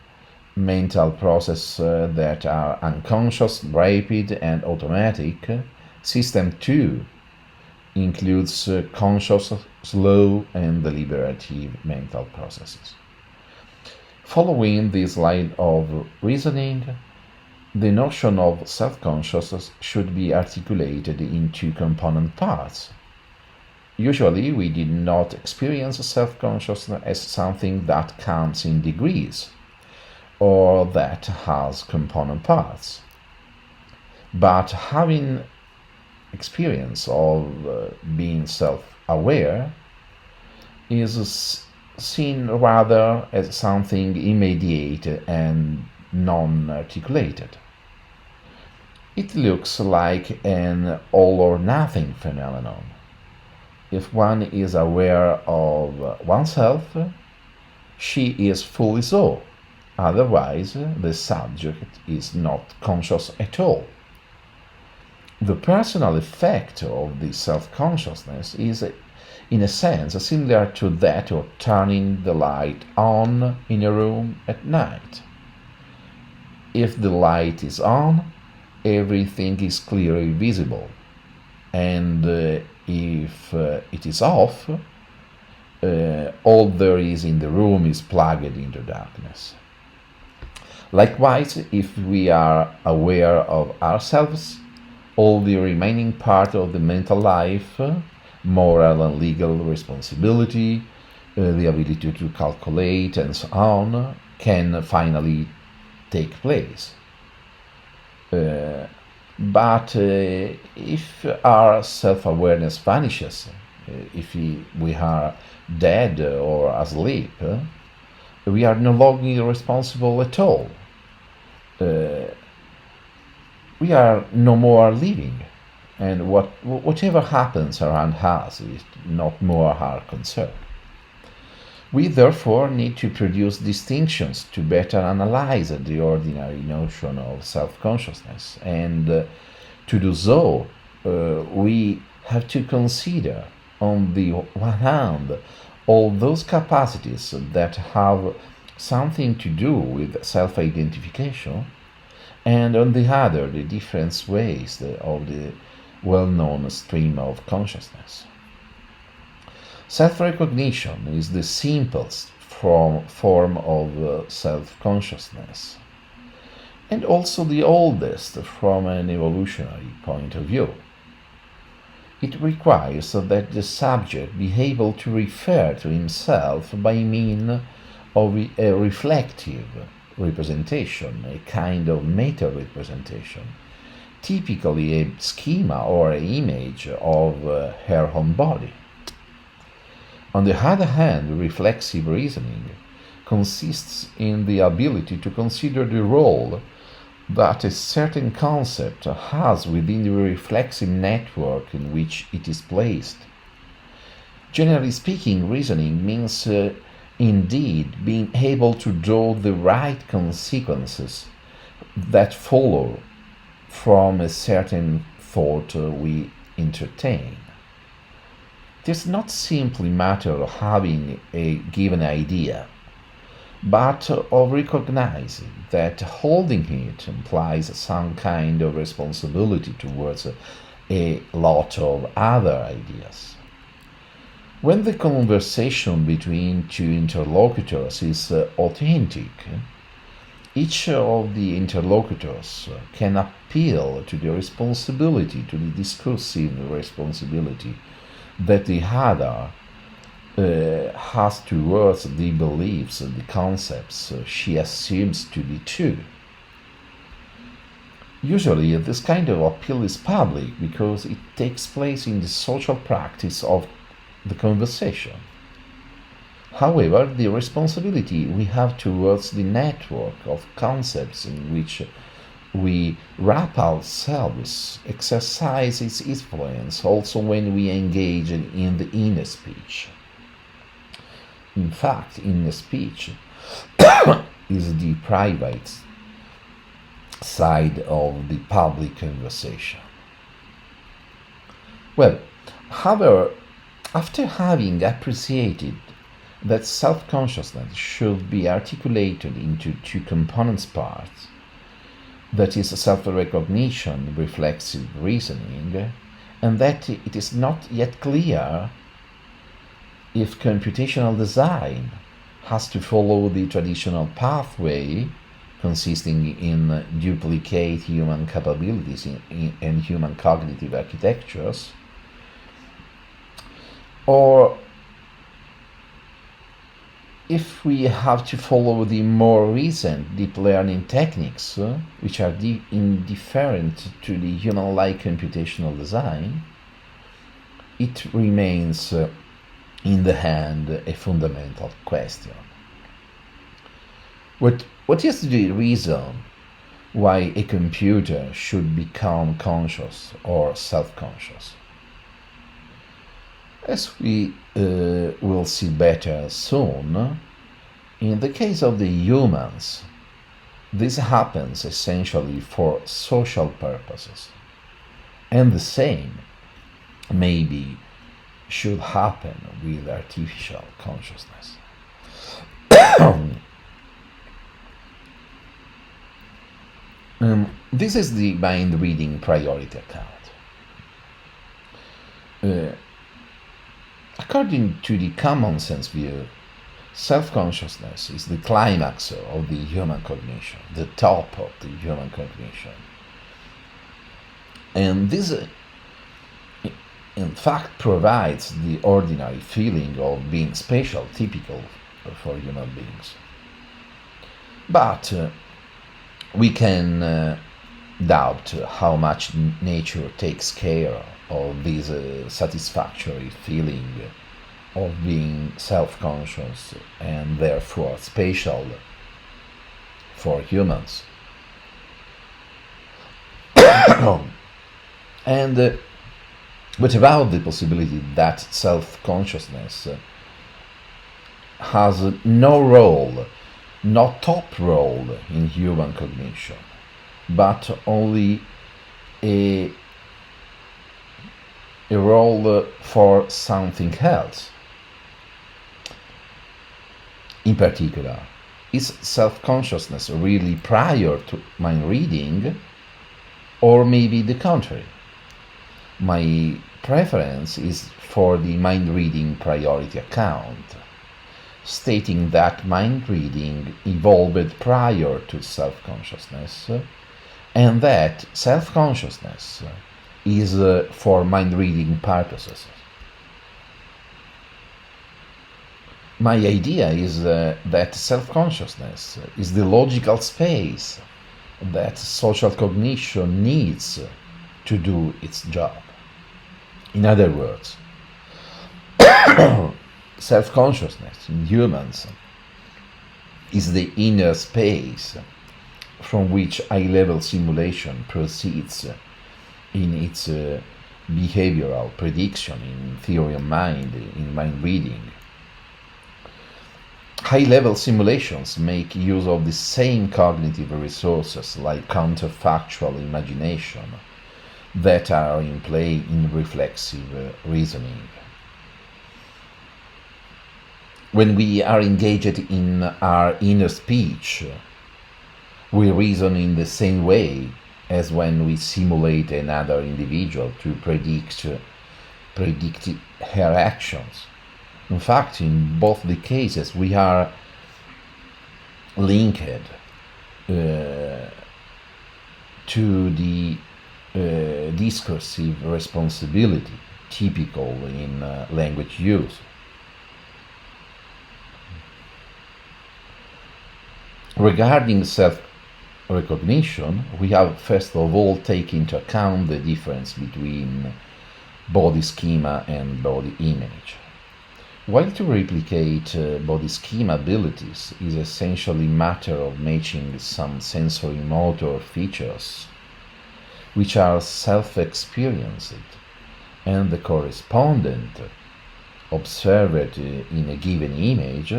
mental processes that are unconscious, rapid, and automatic, System 2 includes conscious, slow, and deliberative mental processes. Following this line of reasoning, the notion of self-consciousness should be articulated in two component parts. Usually, we did not experience self-consciousness as something that comes in degrees, or that has component parts. But having experience of being self-aware is seen rather as something immediate and non-articulated. It looks like an all-or-nothing phenomenon. If one is aware of oneself, she is fully so. Otherwise, the subject is not conscious at all. The personal effect of this self-consciousness is, in a sense, similar to that of turning the light on in a room at night. If the light is on, everything is clearly visible, and if it is off, all there is in the room is plugged into darkness. Likewise, if we are aware of ourselves, all the remaining part of the mental life, moral and legal responsibility, the ability to calculate, and so on, can finally take place. But if our self-awareness vanishes, if we are dead or asleep, we are no longer responsible at all. We are no more living, and whatever happens around us is not more our concern. We therefore need to produce distinctions to better analyze the ordinary notion of self-consciousness, and to do so, we have to consider, on the one hand, all those capacities that have something to do with self-identification, and on the other, the different ways of the well-known stream of consciousness. Self-recognition is the simplest form of self-consciousness, and also the oldest from an evolutionary point of view. It requires that the subject be able to refer to himself by means of a reflective representation, a kind of meta-representation, typically a schema or an image of her own body. On the other hand, reflexive reasoning consists in the ability to consider the role that a certain concept has within the reflexive network in which it is placed. Generally speaking, reasoning means indeed being able to draw the right consequences that follow from a certain thought we entertain. It is not simply a matter of having a given idea, but of recognizing that holding it implies some kind of responsibility towards a lot of other ideas. When the conversation between two interlocutors is authentic, each of the interlocutors can appeal to the responsibility, to the discursive responsibility that the other has towards the beliefs and the concepts she assumes to be true. Usually, this kind of appeal is public because it takes place in the social practice of the conversation. However, the responsibility we have towards the network of concepts in which we wrap ourselves exercises influence also when we engage in the inner speech. In fact, inner speech is the private side of the public conversation. Well, however, after having appreciated that self-consciousness should be articulated into two component parts, that is, self-recognition, reflexive reasoning, and that it is not yet clear if computational design has to follow the traditional pathway consisting in duplicate human capabilities and human cognitive architectures, or if we have to follow the more recent deep learning techniques, which are indifferent to the human-like computational design, it remains in the hand a fundamental question. What is the reason why a computer should become conscious or self-conscious? As we will see better soon, in the case of the humans, this happens essentially for social purposes, and the same maybe should happen with artificial consciousness. This is the mind reading priority account. According to the common sense view, self-consciousness is the climax of the human cognition, the top of the human cognition. And this, in fact, provides the ordinary feeling of being special, typical for human beings. But we can doubt how much nature takes care of this satisfactory feeling of being self-conscious and therefore special for humans. And what about the possibility that self-consciousness has no role, no top role in human cognition, but only a role for something else? In particular, is self-consciousness really prior to mind reading, or maybe the contrary? My preference is for the mind reading priority account, stating that mind reading evolved prior to self-consciousness, and that self-consciousness is for mind reading purposes. My idea is that self-consciousness is the logical space that social cognition needs to do its job. In other words, self-consciousness in humans is the inner space from which high-level simulation proceeds in its behavioral prediction, in theory of mind, in mind reading. High-level simulations make use of the same cognitive resources like counterfactual imagination that are in play in reflexive reasoning. When we are engaged in our inner speech, we reason in the same way as when we simulate another individual to predict her actions. In fact, in both the cases, we are linked to the discursive responsibility typical in language use. Regarding self-recognition, we have first of all taken into account the difference between body schema and body image. While to replicate body schema abilities is essentially a matter of matching some sensory motor features which are self-experienced and the correspondent observed in a given image,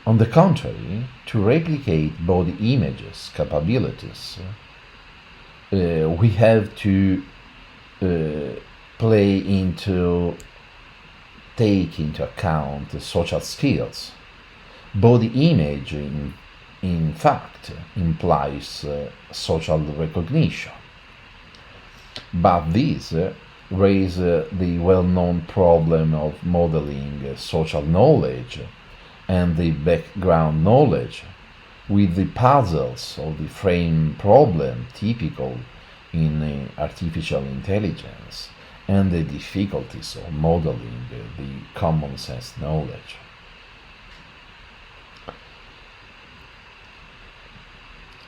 on the contrary, to replicate body images capabilities, we have to take into account the social skills. Body image, in fact, implies social recognition. But this raises the well-known problem of modeling social knowledge and the background knowledge with the puzzles of the frame problem typical in artificial intelligence and the difficulties of modeling the common sense knowledge.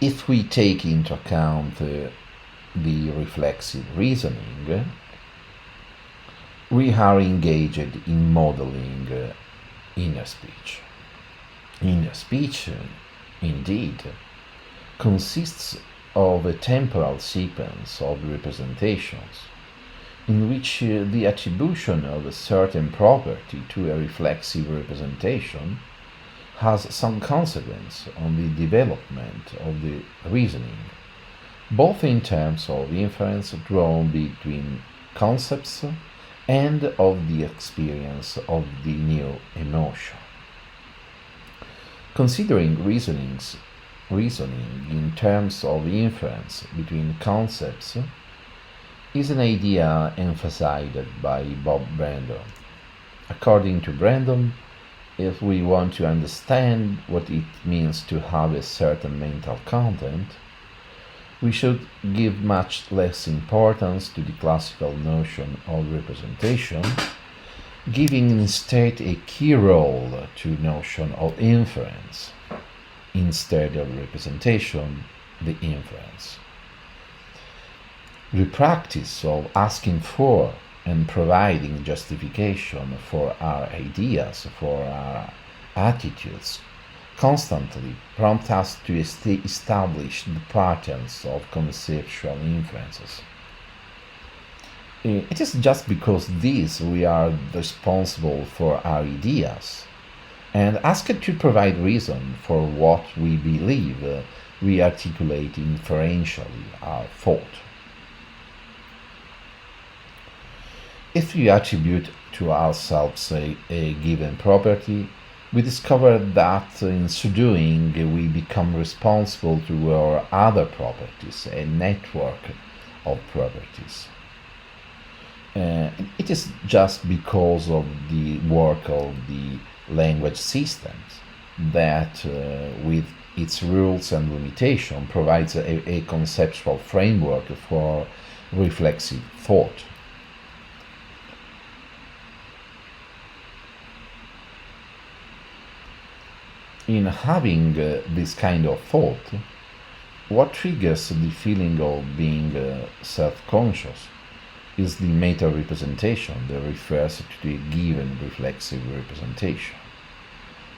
If we take into account the reflexive reasoning, we are engaged in modeling inner speech. Inner speech, indeed, consists of a temporal sequence of representations in which the attribution of a certain property to a reflexive representation has some consequence on the development of the reasoning, both in terms of inference drawn between concepts and of the experience of the new emotion. Considering reasoning in terms of inference between concepts is an idea emphasized by Bob Brandon. According to Brandon, if we want to understand what it means to have a certain mental content, we should give much less importance to the classical notion of representation, giving instead a key role to notion of inference, instead of representation, the inference. The practice of asking for and providing justification for our ideas, for our attitudes, constantly prompt us to establish the patterns of conceptual inferences. It is just because these we are responsible for our ideas, and asked to provide reason for what we believe, we articulate inferentially our thought. If we attribute to ourselves a given property, we discover that in so doing we become responsible to our other properties, a network of properties. It is just because of the work of the language systems that, with its rules and limitation, provides a conceptual framework for reflexive thought. In having this kind of thought, what triggers the feeling of being self-conscious is the meta-representation that refers to the given reflexive representation.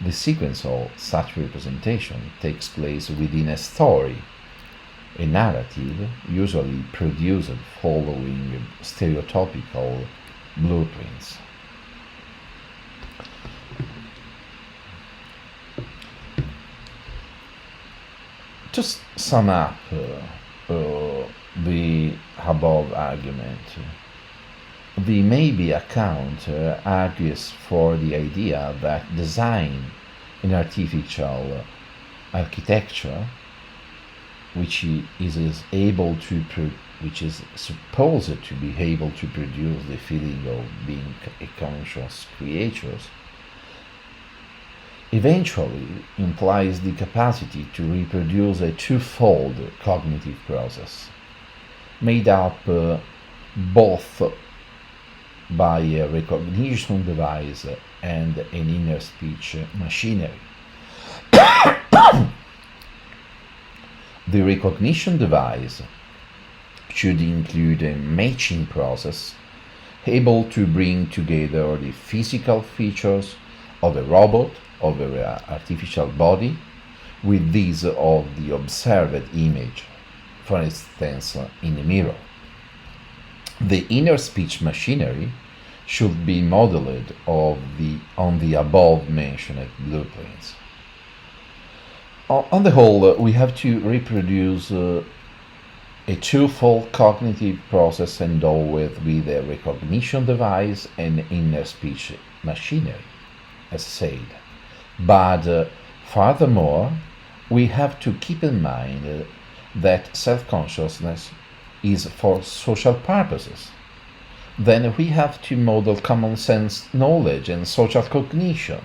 The sequence of such representation takes place within a story, a narrative usually produced following stereotypical blueprints. To sum up the above argument, the maybe account argues for the idea that design in artificial architecture, which is supposed to be able to produce the feeling of being a conscious creatures, eventually implies the capacity to reproduce a twofold cognitive process, made up both by a recognition device and an inner speech machinery. The recognition device should include a matching process able to bring together the physical features of a robot, of an artificial body, with these of the observed image, for instance in a mirror. The inner speech machinery should be modeled on the above mentioned blueprints. On the whole, we have to reproduce a twofold cognitive process endowed with a recognition device and inner speech machinery, as said. But furthermore, we have to keep in mind that self-consciousness is for social purposes. Then we have to model common sense knowledge and social cognition.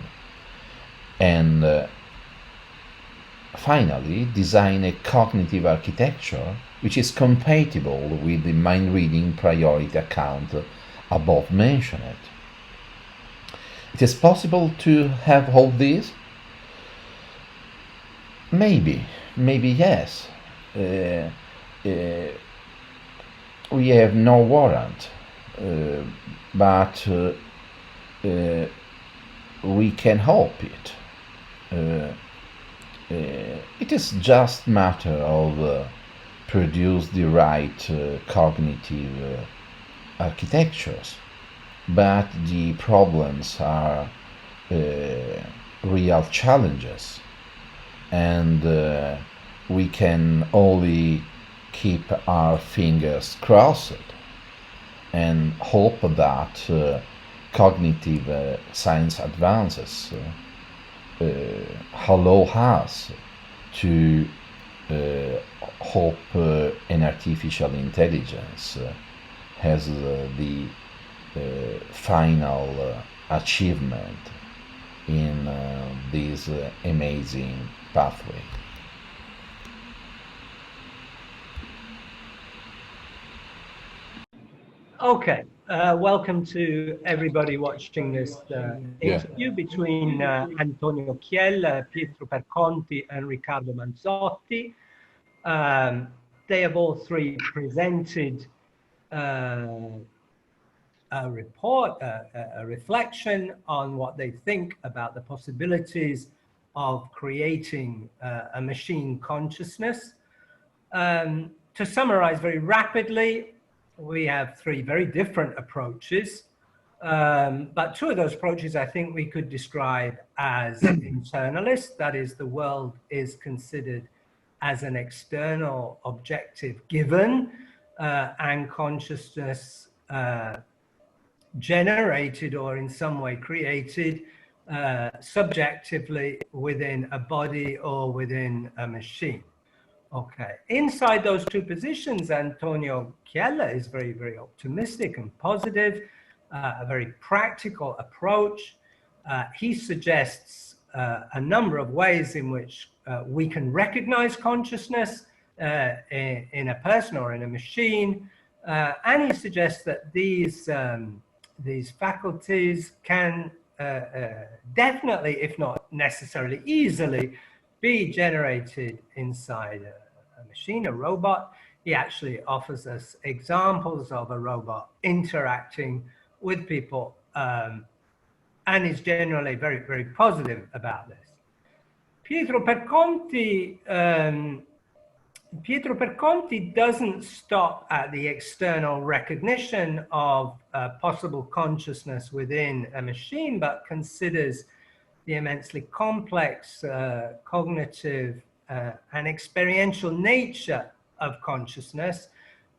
And finally, design a cognitive architecture which is compatible with the mind-reading priority account above mentioned. It is possible to have all this? Maybe yes. We have no warrant, but we can hope it. It is just matter of produce the right cognitive architectures, but the problems are real challenges, and we can only keep our fingers crossed and hope that cognitive science advances allow us to hope an artificial intelligence has the final achievement in this amazing pathway. Okay, welcome to everybody watching this interview between Antonio Chella, Pietro Perconti, and Riccardo Manzotti. They have all three presented a report, a reflection on what they think about the possibilities of creating a machine consciousness. To summarize very rapidly, we have three very different approaches, but two of those approaches I think we could describe as internalist. That is, the world is considered as an external objective given, and consciousness generated or in some way created subjectively within a body or within a machine. Okay, inside those two positions, Antonio Chella is very, very optimistic and positive, a very practical approach. He suggests a number of ways in which we can recognize consciousness in a person or in a machine, and he suggests that these faculties can definitely, if not necessarily easily, be generated inside a machine, a robot. He actually offers us examples of a robot interacting with people, and is generally very, very positive about this. Pietro Perconti doesn't stop at the external recognition of possible consciousness within a machine, but considers the immensely complex cognitive and experiential nature of consciousness,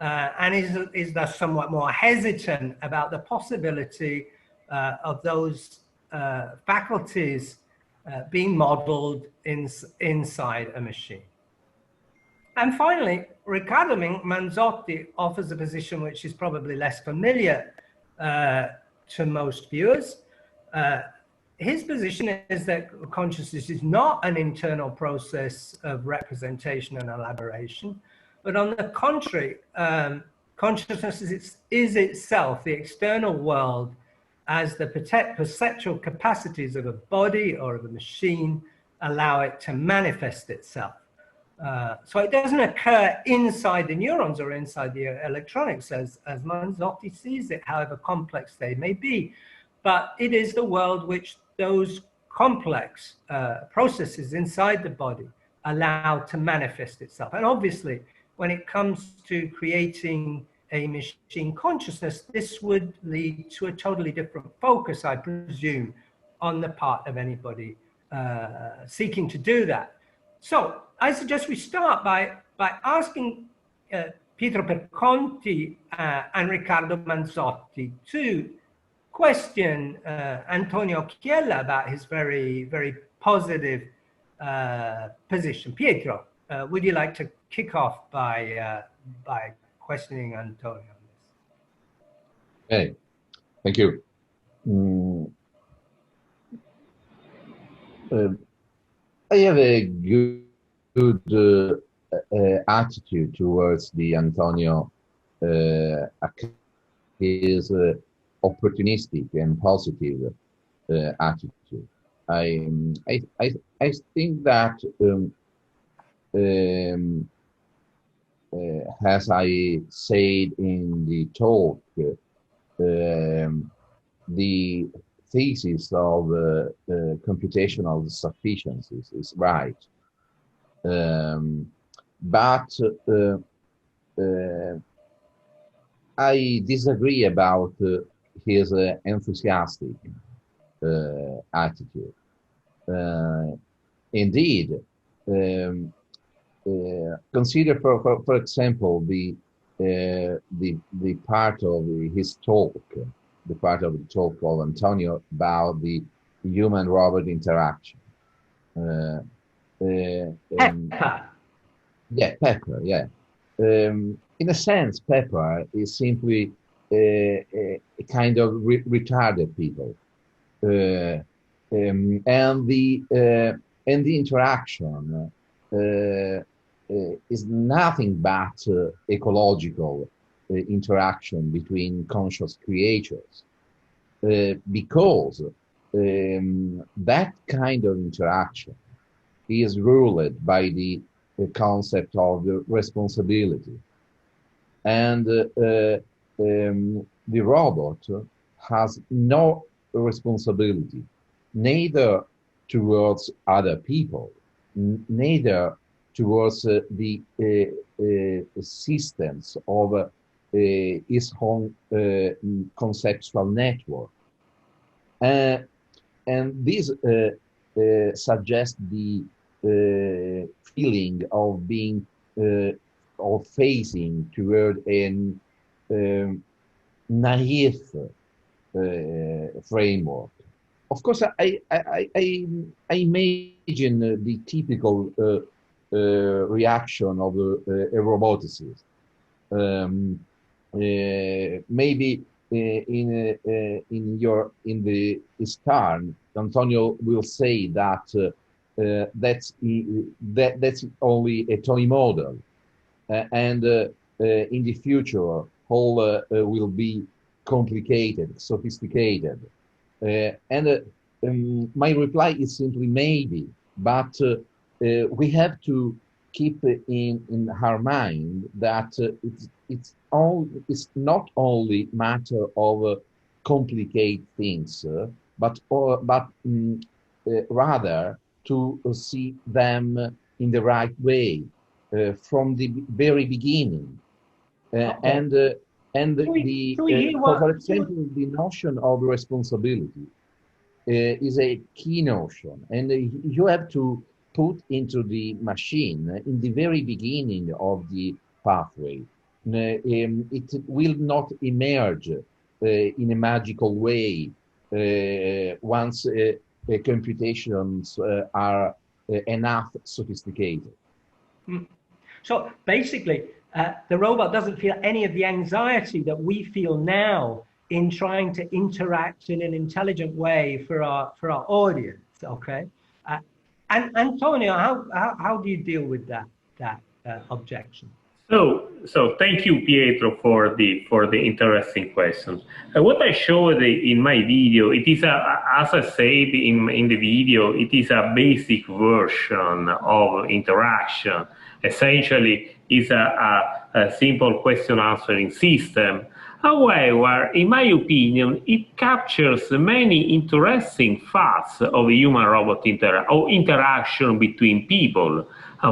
and is thus somewhat more hesitant about the possibility of those faculties being modeled inside a machine. And finally, Riccardo Manzotti offers a position which is probably less familiar to most viewers. His position is that consciousness is not an internal process of representation and elaboration, but on the contrary, consciousness is itself the external world as the perceptual capacities of a body or of a machine allow it to manifest itself. So it doesn't occur inside the neurons or inside the electronics as Manzotti sees it, however complex they may be, but it is the world which those complex processes inside the body allow to manifest itself. And obviously, when it comes to creating a machine consciousness, this would lead to a totally different focus, I presume, on the part of anybody seeking to do that. So I suggest we start by asking Pietro Perconti and Riccardo Manzotti to question Antonio Chella about his very, very positive position. Pietro, would you like to kick off by questioning Antonio on this? Hey, thank you. I have a good attitude towards the Antonio. His opportunistic and positive attitude. I think that as I said in the talk, the thesis of computational sufficiency is right. But I disagree about his enthusiastic attitude. Indeed, consider, for example, the part of his talk, the part of the talk of Antonio about the human-robot interaction. Yeah, Pepper. Yeah. In a sense, Pepper is simply a kind of retarded people, and the interaction is nothing but ecological interaction between conscious creatures, because that kind of interaction is ruled by the concept of the responsibility. And the robot has no responsibility, neither towards other people, neither towards the systems of its own conceptual network. And this suggests the feeling of being or facing toward a naive framework. Of course, I imagine the typical reaction of a roboticist. Maybe in his turn, Antonio will say that that's only a toy model, and in the future all will be complicated, sophisticated. My reply is simply maybe, but we have to keep in our mind that it's not only matter of complicate things, but rather to see them in the right way from the very beginning. Okay. For example, the notion of responsibility is a key notion, and you have to put into the machine in the very beginning of the pathway. It will not emerge in a magical way once computations are enough sophisticated. So basically, the robot doesn't feel any of the anxiety that we feel now in trying to interact in an intelligent way for our audience. Okay, and Antonio, how do you deal with that objection? So thank you, Pietro, for the interesting questions. What I showed in my video, it is as I said in the video, it is a basic version of interaction. Essentially, it's a simple question answering system. However, in my opinion, it captures many interesting facts of human-robot interaction between people.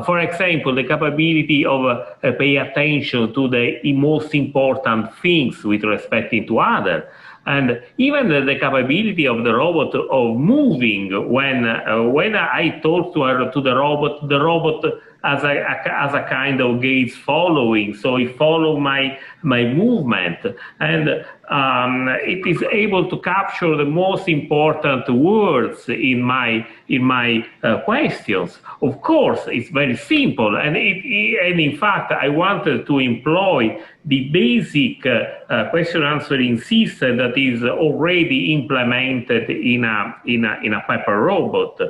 For example, the capability of pay attention to the most important things with respect to others. And even the capability of the robot of moving when I talk to the robot as a kind of gaze following, so it follows my movement, and it is able to capture the most important words in my questions. Of course, it's very simple, and in fact, I wanted to employ the basic question answering system that is already implemented in a Pepper robot.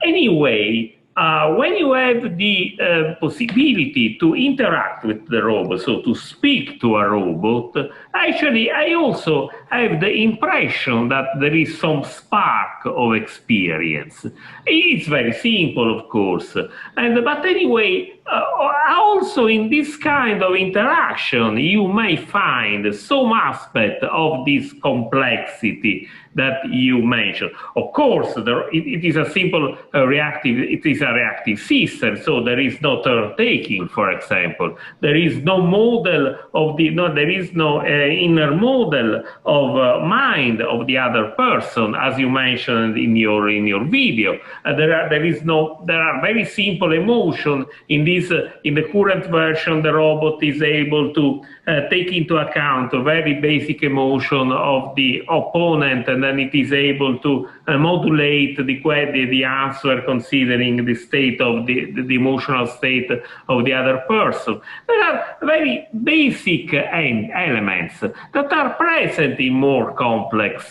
Anyway. When you have the possibility to interact with the robot, so to speak to a robot, actually I also have the impression that there is some spark of experience. It's very simple, of course, but anyway, also in this kind of interaction, you may find some aspect of this complexity that you mentioned. Of course, it is a simple reactive, it is a reactive system, so there is no turn taking, for example. There is no model of there is no inner model of mind of the other person, as you mentioned in your video. There are very simple emotion in this. In the current version, the robot is able to take into account a very basic emotion of the opponent, and then it is able to modulate the answer considering the state of the emotional state of the other person. There are very basic elements that are present in more complex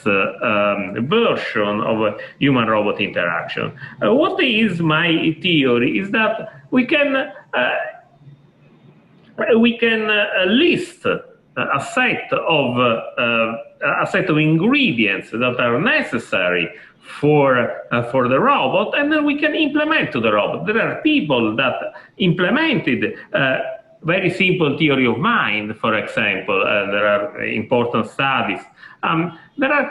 version of human-robot interaction. What is my theory is that we can list a set of ingredients that are necessary for the robot, and then we can implement to the robot. There are people that implemented very simple theory of mind, for example. There are important studies. There are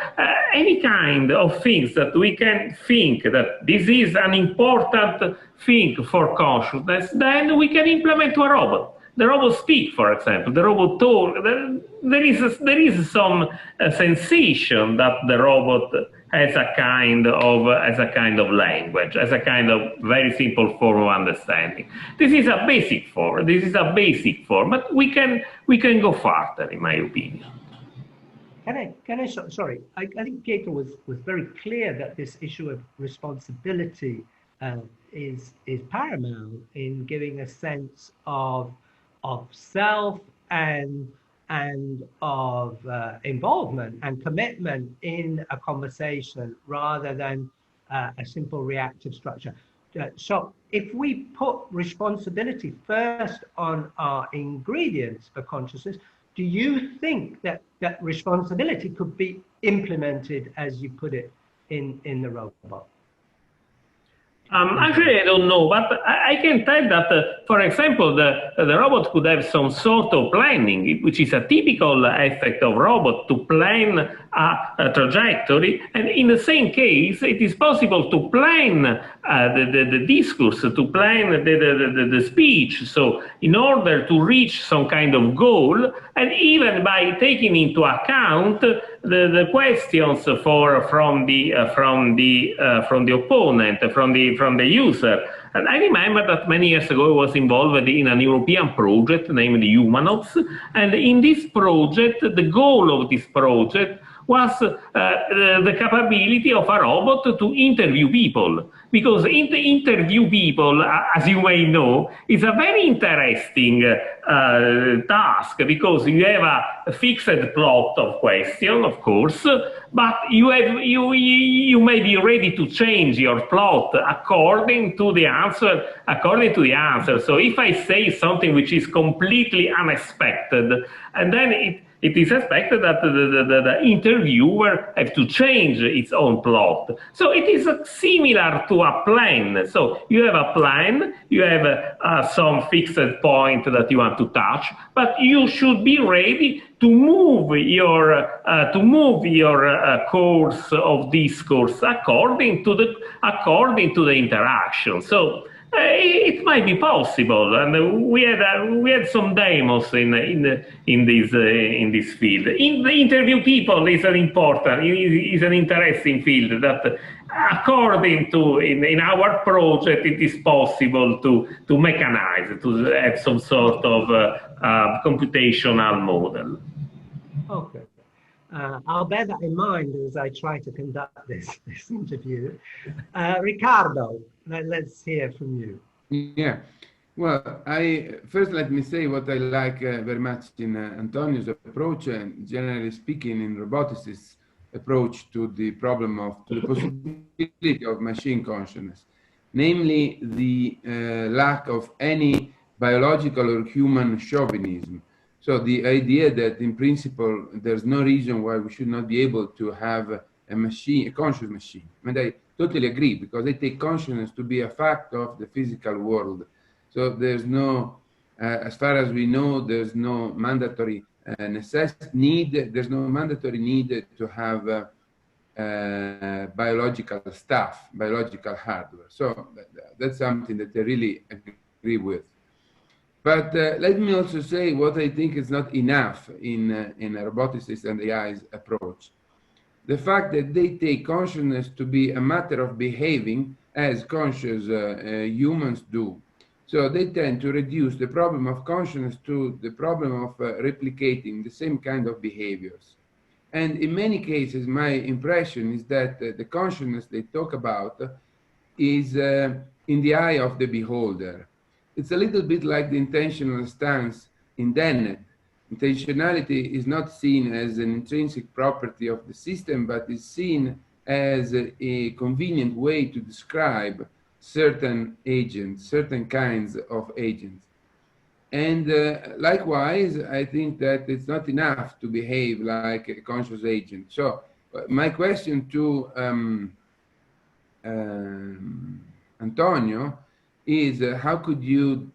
any kind of things that we can think that this is an important thing for consciousness, then we can implement to a robot. The robot speak, for example. The robot talk. There is some sensation that the robot has a kind of language, as a kind of very simple form of understanding. This is a basic form. But we can go further, in my opinion. Sorry, I think Pietro was very clear that this issue of responsibility is paramount in giving a sense of self and of involvement and commitment in a conversation rather than a simple reactive structure. So if we put responsibility first on our ingredients for consciousness, do you think that responsibility could be implemented, as you put it, in the robot? Actually, I don't know, but I can tell that, for example, the robot could have some sort of planning, which is a typical effect of robot, to plan a trajectory. And in the same case, it is possible to plan the discourse, to plan the speech. So in order to reach some kind of goal, and even by taking into account the questions from the opponent, from the user. And I remember that many years ago I was involved in an European project named Humanops, and in this project, the goal of this project was the capability of a robot to interview people. Because interview people, as you may know, is a very interesting task, because you have a fixed plot of question, of course, but you may be ready to change your plot according to the answer. So if I say something which is completely unexpected, and then it is expected that the interviewer have to change its own plot. So it is similar to a plan. So you have a plan, you have some fixed point that you want to touch, but you should be ready to move your course of discourse according to the interaction. So it might be possible, and we had some demos in this field. The interview people is an interesting field that, according to in our project, it is possible to mechanize, to have some sort of computational model. Okay. I'll bear that in mind as I try to conduct this interview. Riccardo, let's hear from you. Yeah. Well, first let me say what I like very much in Antonio's approach, and generally speaking in robotics' approach to the problem to the possibility of machine consciousness, namely the lack of any biological or human chauvinism. So the idea that in principle there's no reason why we should not be able to have a machine, a conscious machine. And I totally agree, because they take consciousness to be a fact of the physical world. So there's no, as far as we know, there's no mandatory need. There's no mandatory need to have biological stuff, biological hardware. So that's something that I really agree with. But let me also say what I think is not enough in a roboticist and AI's approach. The fact that they take consciousness to be a matter of behaving as conscious humans do. So they tend to reduce the problem of consciousness to the problem of replicating the same kind of behaviors. And in many cases, my impression is that the consciousness they talk about is in the eye of the beholder. It's a little bit like the intentional stance in Dennett. Intentionality is not seen as an intrinsic property of the system, but is seen as a convenient way to describe certain agents, certain kinds of agents. And likewise, I think that it's not enough to behave like a conscious agent. So my question to Antonio is how could you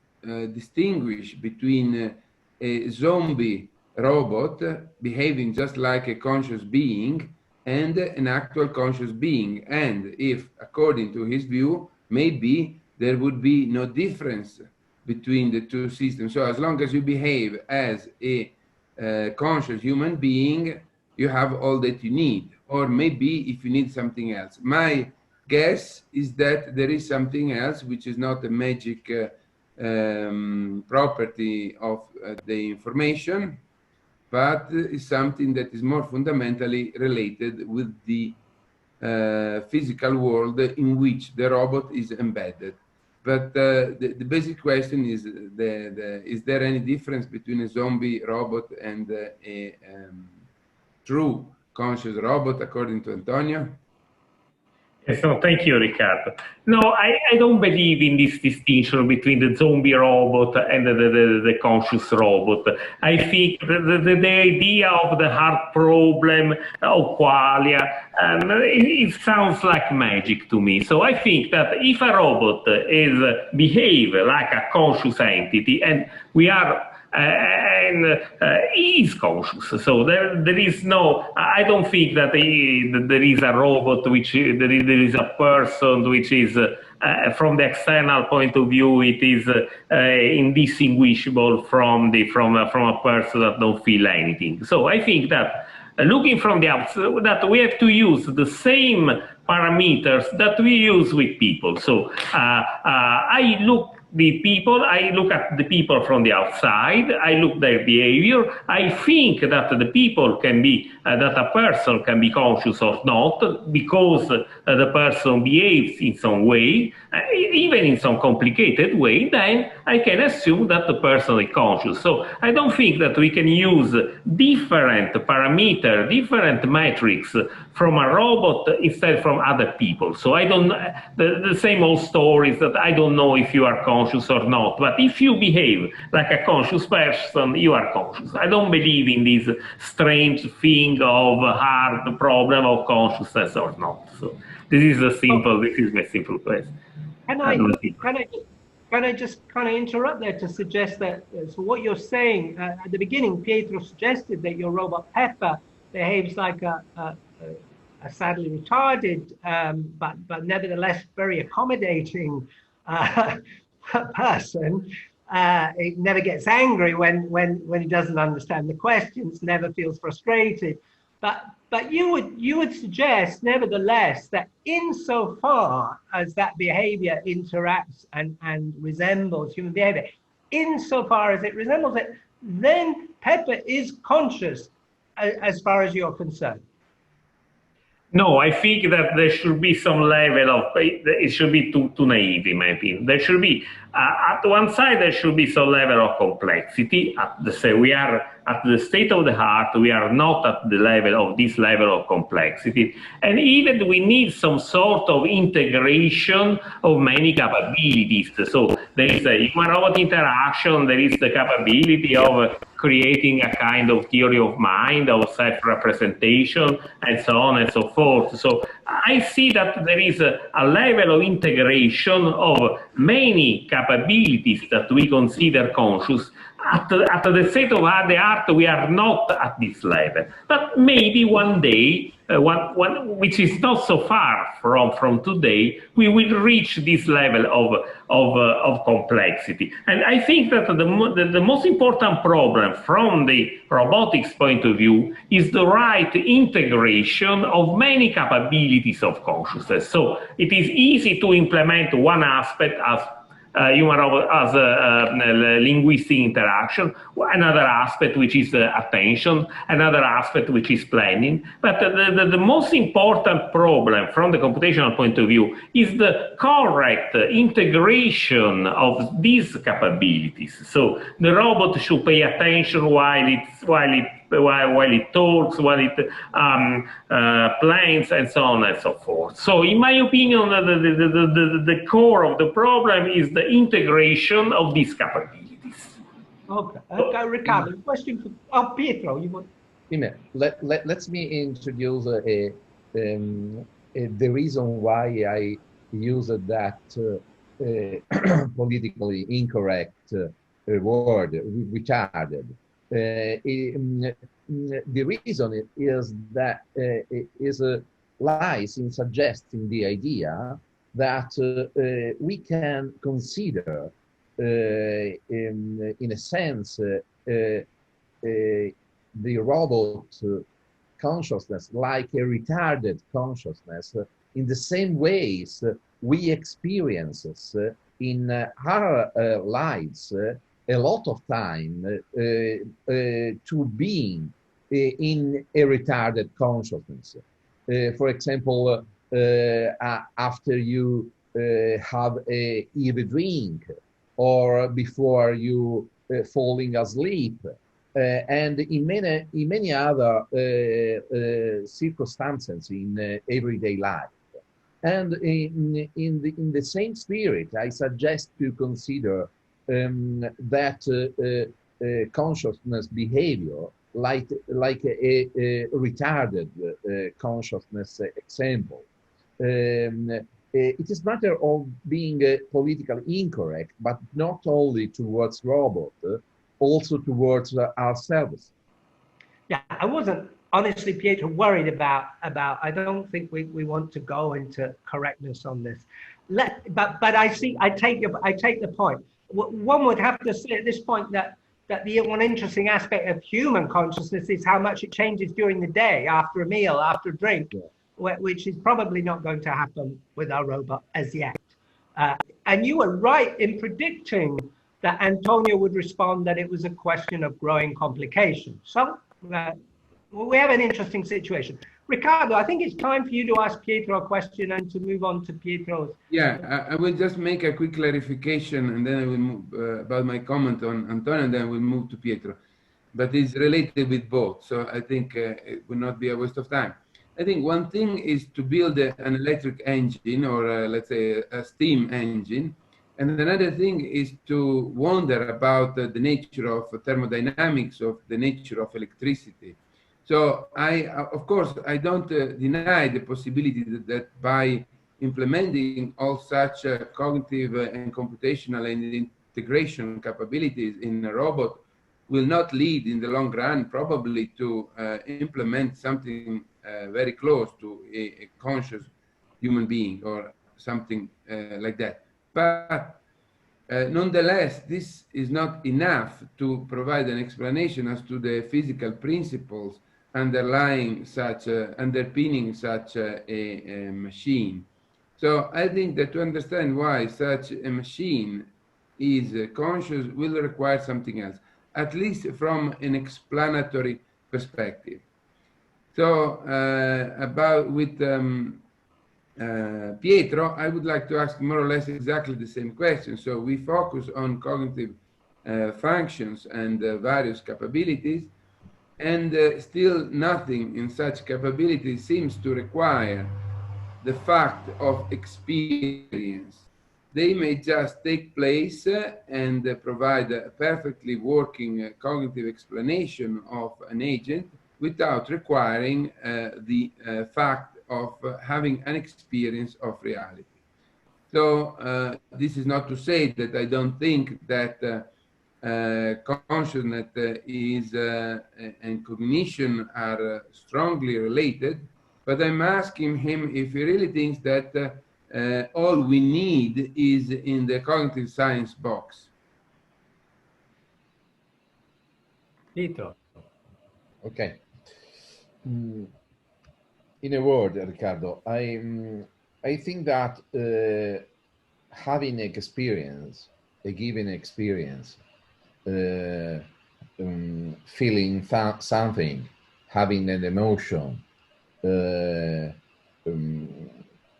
distinguish between a zombie robot behaving just like a conscious being and an actual conscious being? And if, according to his view, maybe there would be no difference between the two systems. So as long as you behave as a conscious human being, you have all that you need. Or maybe if you need something else. My guess is that there is something else, which is not a magic property of the information, but is something that is more fundamentally related with the physical world in which the robot is embedded. But the basic question is, is there any difference between a zombie robot and a true conscious robot, according to Antonio? Yes, no, thank you, Riccardo. No, I don't believe in this distinction between the zombie robot and the conscious robot. I think the idea of the hard problem of qualia, it sounds like magic to me. So I think that if a robot behave like a conscious entity, and we are he is conscious, so there is no. I don't think that there is a robot which there is a person which is from the external point of view it is indistinguishable from a person that don't feel anything. So I think that looking from the outside, that we have to use the same parameters that we use with people. So I look at the people from the outside, I look their behavior, I think that the people can be, that a person can be conscious or not, because the person behaves in some way, even in some complicated way, then I can assume that the person is conscious. So I don't think that we can use different parameters, different metrics from a robot instead from other people. So I don't, the same old stories that I don't know if you are conscious or not, but if you behave like a conscious person, you are conscious. I don't believe in this strange thing of hard problem of consciousness or not. So this is my simple question. Can I just kind of interrupt there to suggest that, so what you're saying, at the beginning, Pietro suggested that your robot Pepper behaves like a sadly retarded, but nevertheless very accommodating person. It never gets angry when he doesn't understand the questions, never feels frustrated. But you would suggest, nevertheless, that insofar as that behavior interacts and resembles human behavior, insofar as it resembles it, then Pepper is conscious as far as you're concerned. No, I think that there should be some level of, it should be too naive in my opinion. There should be At one side, there should be some level of complexity. We are at the state of the art. We are not at the level of this level of complexity, and even we need some sort of integration of many capabilities. So there is a human-robot interaction. There is the capability of creating a kind of theory of mind, of self-representation, and so on and so forth. So I see that there is a level of integration of many capabilities that we consider conscious. At the state of the art, we are not at this level. But maybe one day, which is not so far from today, we will reach this level of complexity. And I think that the most important problem from the robotics point of view is the right integration of many capabilities of consciousness. So it is easy to implement one aspect as as a linguistic interaction, another aspect which is attention, another aspect which is planning. But the most important problem from the computational point of view is the correct integration of these capabilities. So the robot should pay attention while it talks, while it plans, and so on and so forth. So in my opinion, the core of the problem is the integration of these capabilities. Okay, Riccardo, question for Pietro. You want? Let me introduce the reason why I used that politically incorrect word, retarded. The reason is that lies in suggesting the idea that we can consider, in a sense, the robot consciousness like a retarded consciousness in the same ways we experience in our lives a lot of time to being in a retarded consciousness. For example, after you have a drink, or before you falling asleep, and in many other circumstances in everyday life. And in the same spirit, I suggest to consider that consciousness behavior like a retarded consciousness example. It is a matter of being politically incorrect, but not only towards robot, also towards ourselves. Yeah, I wasn't honestly, Pietro, worried about. I don't think we want to go into correctness on this. But I see. I take the point. One would have to say at this point that the one interesting aspect of human consciousness is how much it changes during the day, after a meal, after a drink, which is probably not going to happen with our robot as yet. And you were right in predicting that Antonio would respond that it was a question of growing complications. So we have an interesting situation. Riccardo, I think it's time for you to ask Pietro a question and to move on to Pietro's. Yeah, I will just make a quick clarification, and then I will move about my comment on Antonio, and then we'll move to Pietro. But it's related with both, so I think it will not be a waste of time. I think one thing is to build an electric engine, or let's say a steam engine. And another thing is to wonder about the nature of thermodynamics, of the nature of electricity. So of course, I don't deny the possibility that by implementing all such cognitive and computational and integration capabilities in a robot will not lead in the long run probably to implement something very close to a conscious human being or something like that. But nonetheless, this is not enough to provide an explanation as to the physical principles underpinning such a machine. So I think that to understand why such a machine is conscious will require something else, at least from an explanatory perspective. So Pietro, I would like to ask more or less exactly the same question. So we focus on cognitive functions and various capabilities, and still nothing in such capabilities seems to require the fact of experience. They may just take place and provide a perfectly working cognitive explanation of an agent without requiring the fact of having an experience of reality. So this is not to say that I don't think that consciousness is and cognition are strongly related, but I'm asking him if he really thinks that all we need is in the cognitive science box. Pietro. Okay. In a word, Riccardo, I think that having experience, a given experience, feeling something, having an emotion,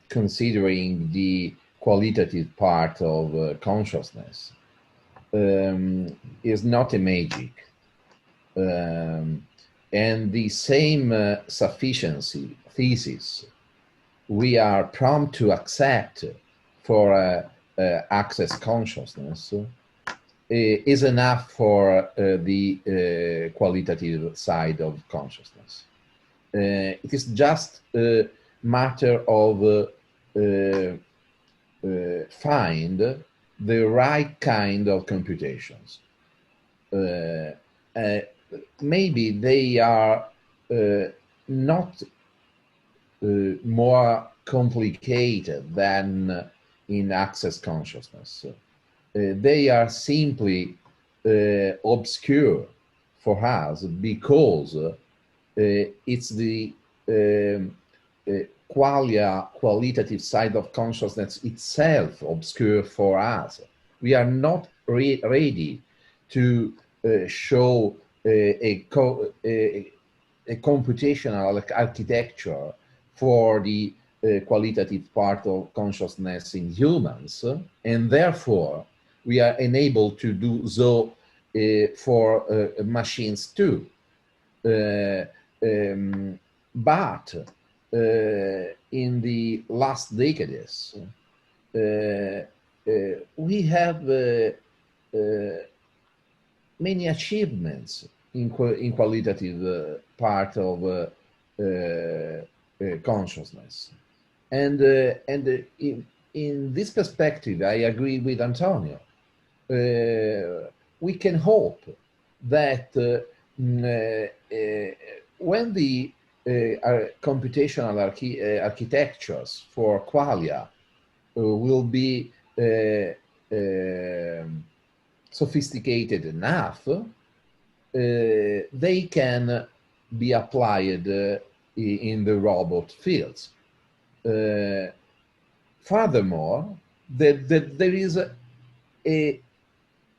considering the qualitative part of consciousness, is not a magic. And the same sufficiency thesis we are prompt to accept for access consciousness is enough for the qualitative side of consciousness. It is just a matter of find the right kind of computations. Maybe they are not more complicated than in access consciousness. They are simply obscure for us because it's the qualitative side of consciousness itself obscure for us. We are not ready to show a computational architecture for the qualitative part of consciousness in humans, and therefore we are unable to do so for machines too. But in the last decades, we have many achievements in qualitative part of consciousness, and in this perspective, I agree with Antonio. We can hope that when the computational architectures for qualia will be sophisticated enough, they can be applied in the robot fields. Furthermore, there is a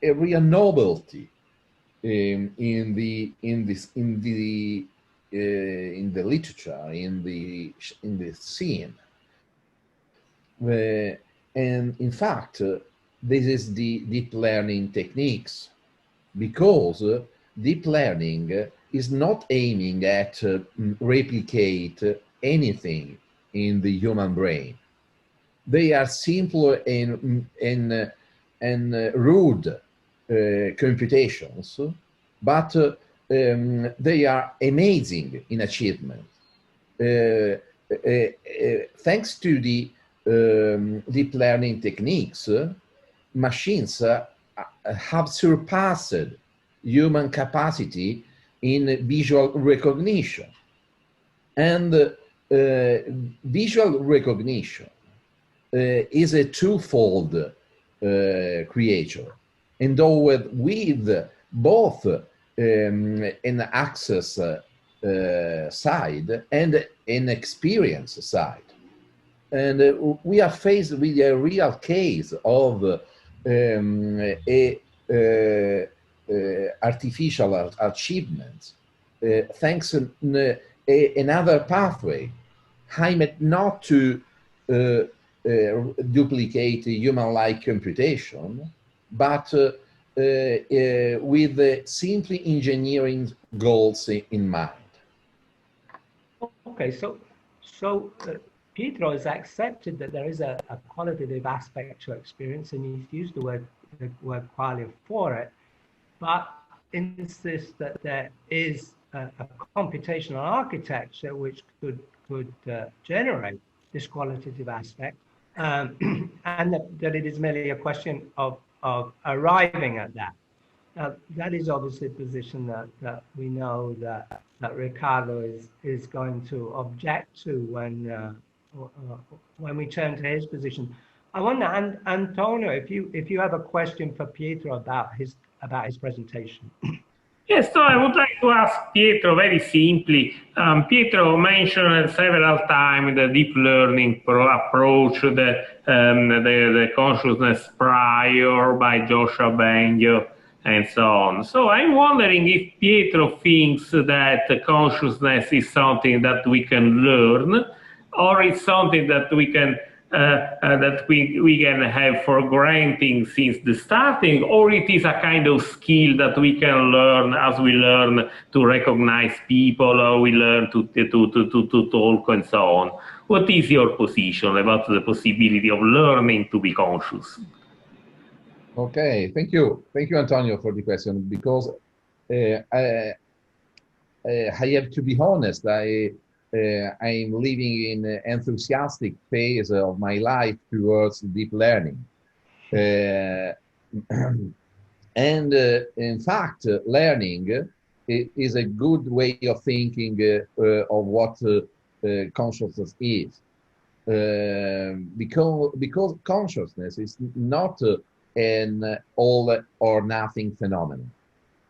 real novelty in the literature, in the scene, and in fact, this is the deep learning techniques, because deep learning is not aiming at replicate anything in the human brain. They are simple and rude computations, but they are amazing in achievement. Thanks to the deep learning techniques, machines have surpassed human capacity in visual recognition. And visual recognition is a twofold creature, endowed with both an access side and an experience side. And we are faced with a real case of artificial achievements thanks to another pathway, aimed not to duplicate human-like computation, but with simply engineering goals in mind. Okay, so Pietro has accepted that there is a qualitative aspect to experience, and he's used the word qualia for it, but insists that there is a computational architecture which could generate this qualitative aspect, and that it is merely a question of arriving at that. Now, that is obviously a position that we know that Riccardo is going to object to when we turn to his position. I wonder, Antonio, if you have a question for Pietro about his presentation. Yes, so I would like to ask Pietro very simply. Pietro mentioned several times the deep learning approach, the consciousness prior by Joshua Bengio, and so on. So I'm wondering if Pietro thinks that consciousness is something that we can learn, or it's something that we can have for granting since the starting, or it is a kind of skill that we can learn as we learn to recognize people, or we learn to talk and so on. What is your position about the possibility of learning to be conscious? Okay, thank you, Antonio, for the question, because I have to be honest. I'm living in an enthusiastic phase of my life towards deep learning. And in fact, learning is a good way of thinking of what consciousness is. Because consciousness is not an all or nothing phenomenon.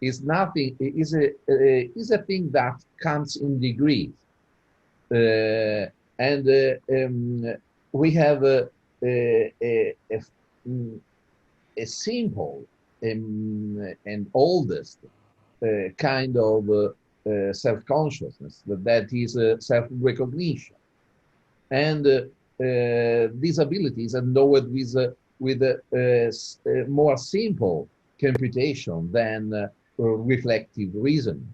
It's nothing. It is a thing that comes in degrees. And we have a simple and oldest kind of self-consciousness, that is self-recognition. And these abilities are endowed with a more simple computation than reflective reasoning.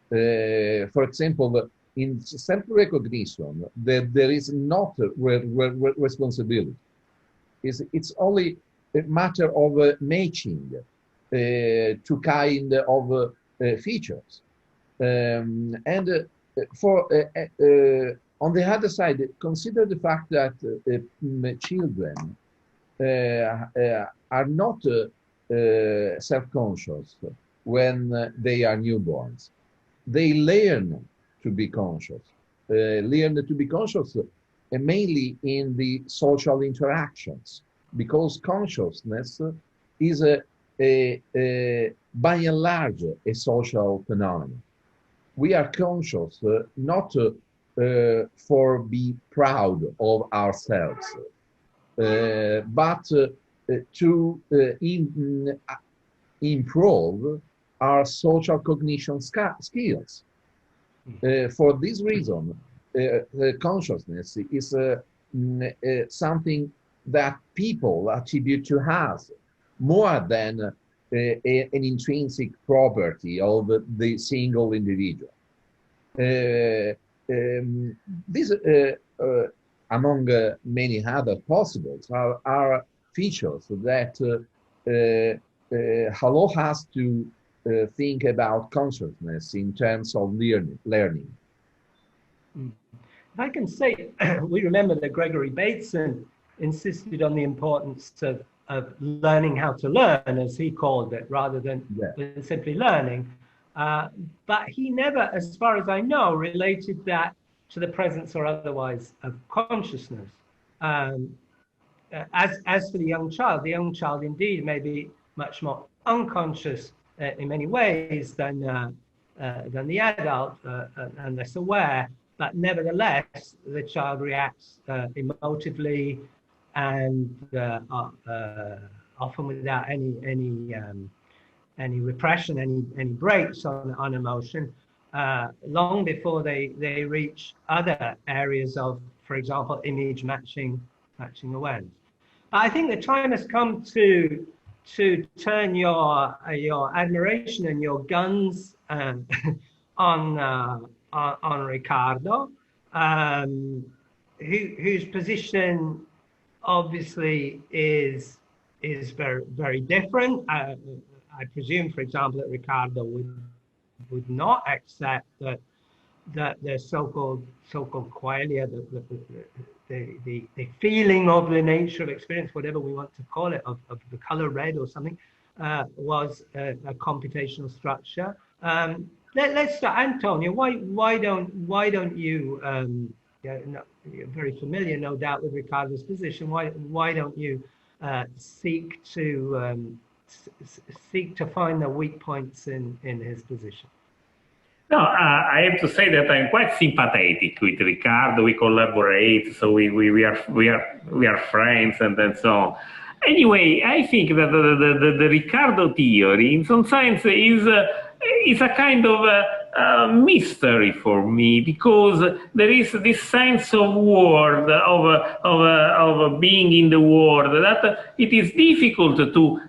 For example, in self-recognition, there is not responsibility. It's only a matter of matching two kind of features. And on the other side, consider the fact that children are not self-conscious when they are newborns. They learn to be conscious, mainly in the social interactions, because consciousness is by and large a social phenomenon. We are conscious not for be proud of ourselves, but to improve our social cognition skills. For this reason, consciousness is something that people attribute to us more than an intrinsic property of the single individual. These, among many other possibles, are features that allow us to think about consciousness in terms of learning. If I can say, we remember that Gregory Bateson insisted on the importance of learning how to learn, as he called it, rather than simply learning. But he never, as far as I know, related that to the presence or otherwise of consciousness. As for the young child indeed may be much more unconscious in many ways than the adult, and less aware. But nevertheless, the child reacts emotively and often without any repression, any brakes on emotion, long before they reach other areas of for example, image matching awareness. I think the time has come to turn your admiration and your guns on Riccardo, whose position obviously is very different. I presume, for example, that Riccardo would not accept that the so-called qualia, the feeling of the nature of experience, whatever we want to call it, of the color red or something, was a computational structure. Let's start, Antonio. Why don't you? You're very familiar, no doubt, with Riccardo's position. Why don't you seek to find the weak points in his position? No, I have to say that I'm quite sympathetic with Riccardo. We collaborate, so we are friends, and then so on. Anyway, I think that the Riccardo theory, in some sense, is a kind of mystery for me, because there is this sense of world, of being in the world, that it is difficult to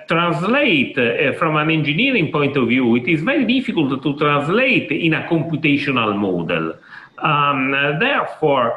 translate from an engineering point of view. It is very difficult to translate in a computational model. Therefore,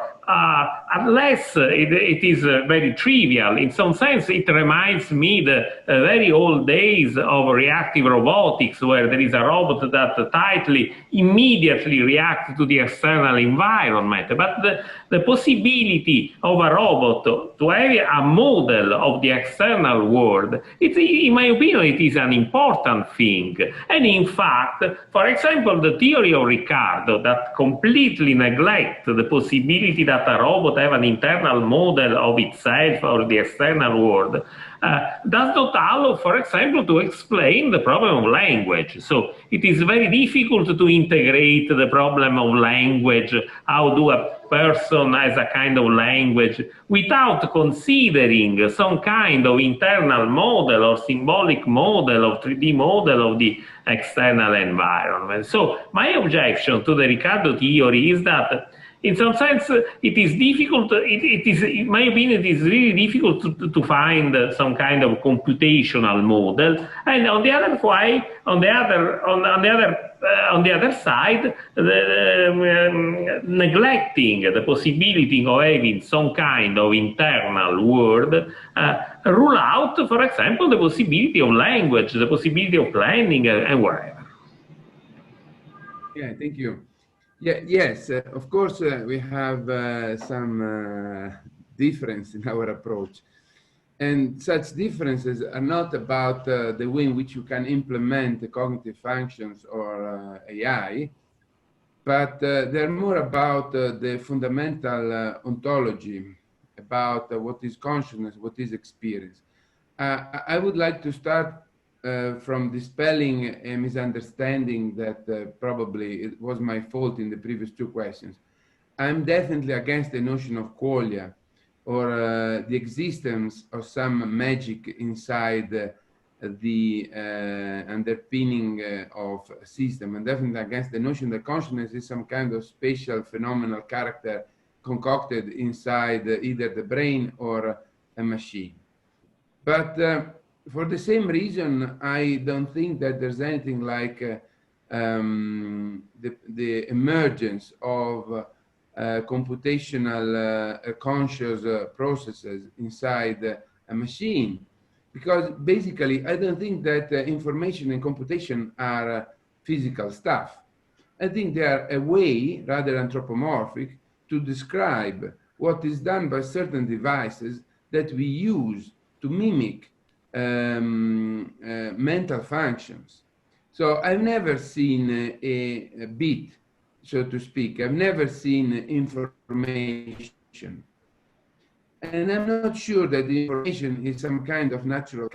unless it is very trivial, in some sense it reminds me the very old days of reactive robotics, where there is a robot that tightly, immediately reacts to the external environment. But the possibility of a robot to have a model of the external world, in my opinion, it is an important thing. And in fact, for example, the theory of Riccardo that completely neglects the possibility that a robot have an internal model of itself or the external world, does not allow, for example, to explain the problem of language. So it is very difficult to integrate the problem of language, how do a person has a kind of language, without considering some kind of internal model or symbolic model or 3D model of the external environment. So my objection to the Riccardo theory is that, in some sense, it is difficult. It is, in my opinion, it is really difficult to find some kind of computational model. And on the other way, on the other side, neglecting the possibility of having some kind of internal world, rule out, for example, the possibility of language, the possibility of planning, and whatever. Yeah, thank you. Yeah, yes, of course, we have some difference in our approach. And such differences are not about the way in which you can implement the cognitive functions or AI, but they're more about the fundamental ontology, about what is consciousness, what is experience. I would like to start from dispelling a misunderstanding that probably it was my fault in the previous two questions. I'm definitely against the notion of qualia, or the existence of some magic inside the underpinning of a system. I'm definitely against the notion that consciousness is some kind of spatial phenomenal character concocted inside either the brain or a machine. But for the same reason, I don't think that there's anything like the emergence of computational conscious processes inside a machine. Because basically, I don't think that information and computation are physical stuff. I think they are a way, rather anthropomorphic, to describe what is done by certain devices that we use to mimic mental functions. So I've never seen a bit, so to speak. I've never seen information. And I'm not sure that the information is some kind of natural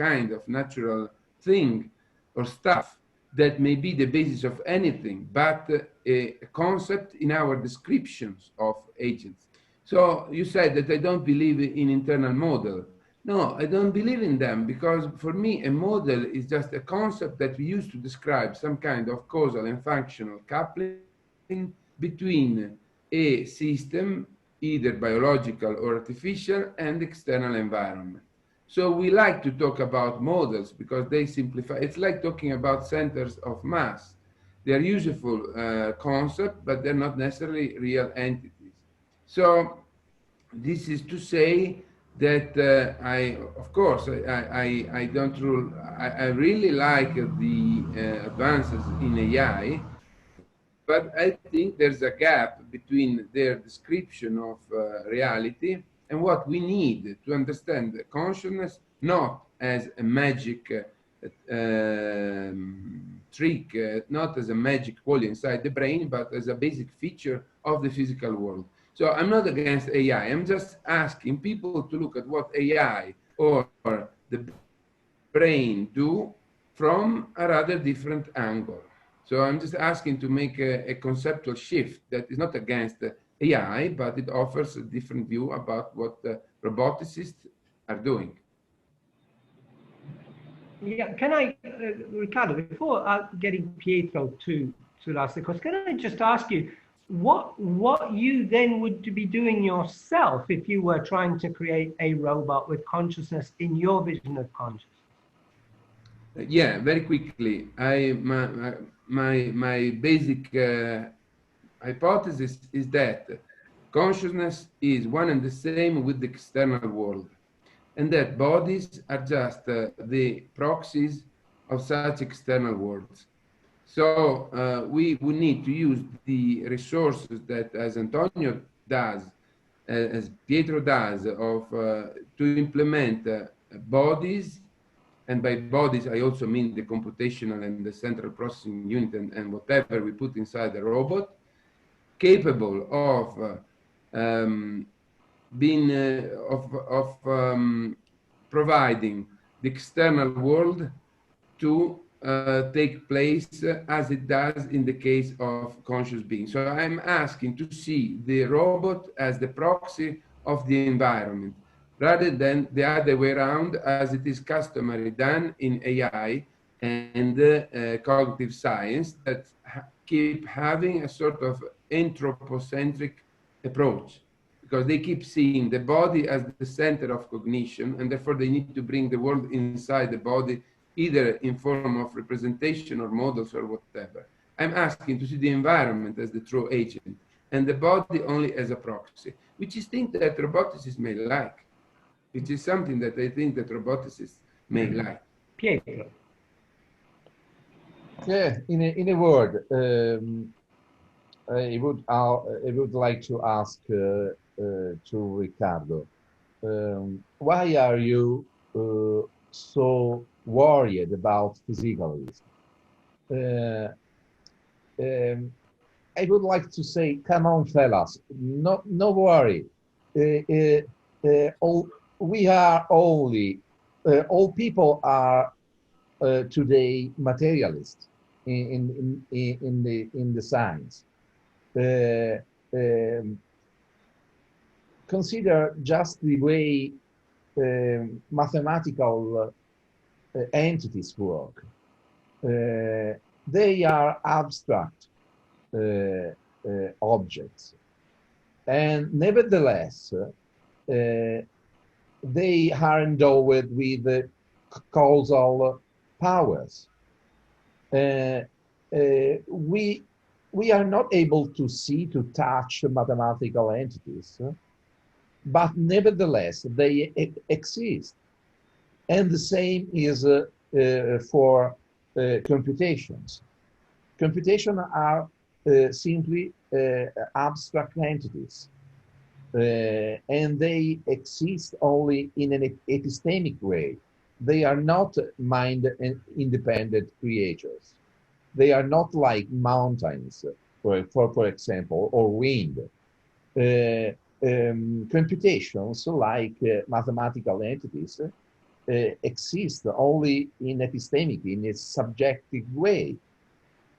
thing or stuff that may be the basis of anything, but a concept in our descriptions of agents. So you said that I don't believe in internal model. No, I don't believe in them, because for me, a model is just a concept that we use to describe some kind of causal and functional coupling between a system either biological or artificial, and external environment. So we like to talk about models because they simplify. It's like talking about centers of mass. They are useful concepts, but they're not necessarily real entities. So this is to say that of course, I don't rule. I really like the advances in AI, but I think there's a gap between their description of reality and what we need to understand consciousness, not as a magic trick, not as a magic quality inside the brain, but as a basic feature of the physical world. So I'm not against AI. I'm just asking people to look at what AI or the brain do from a rather different angle. So I'm just asking to make a conceptual shift that is not against AI, but it offers a different view about what roboticists are doing. Yeah, can I, Riccardo, before getting Pietro to ask the question, can I just ask you what you then would be doing yourself if you were trying to create a robot with consciousness in your vision of consciousness? Yeah, very quickly. My basic hypothesis is that consciousness is one and the same with the external world, and that bodies are just the proxies of such external worlds. So we need to use the resources that, as Antonio does, as Pietro does, of to implement bodies, and by bodies I also mean the computational and the central processing unit and whatever we put inside the robot, capable of being providing the external world to take place as it does in the case of conscious beings. So I'm asking to see the robot as the proxy of the environment, rather than the other way around, as it is customary done in AI and cognitive science that keep having a sort of anthropocentric approach, because they keep seeing the body as the center of cognition, and therefore they need to bring the world inside the body, either in form of representation or models or whatever. I'm asking to see the environment as the true agent and the body only as a proxy, which is thing that roboticists may like, which is something that I think that roboticists may like. Pietro. Yeah, in a word, I would like to ask to Riccardo, why are you so worried about physicalism? I would like to say, come on, fellas, no worry. We are only, all people are today materialists in the science. Consider just the way mathematical entities work. They are abstract objects, and nevertheless, they are endowed with causal powers. We are not able to see, to touch mathematical entities, but nevertheless, they exist. And the same is for computations. Computations are simply abstract entities, and they exist only in an epistemic way. They are not mind-independent creatures. They are not like mountains, for example, or wind. Computations, like mathematical entities, exist only in epistemic, in a subjective way.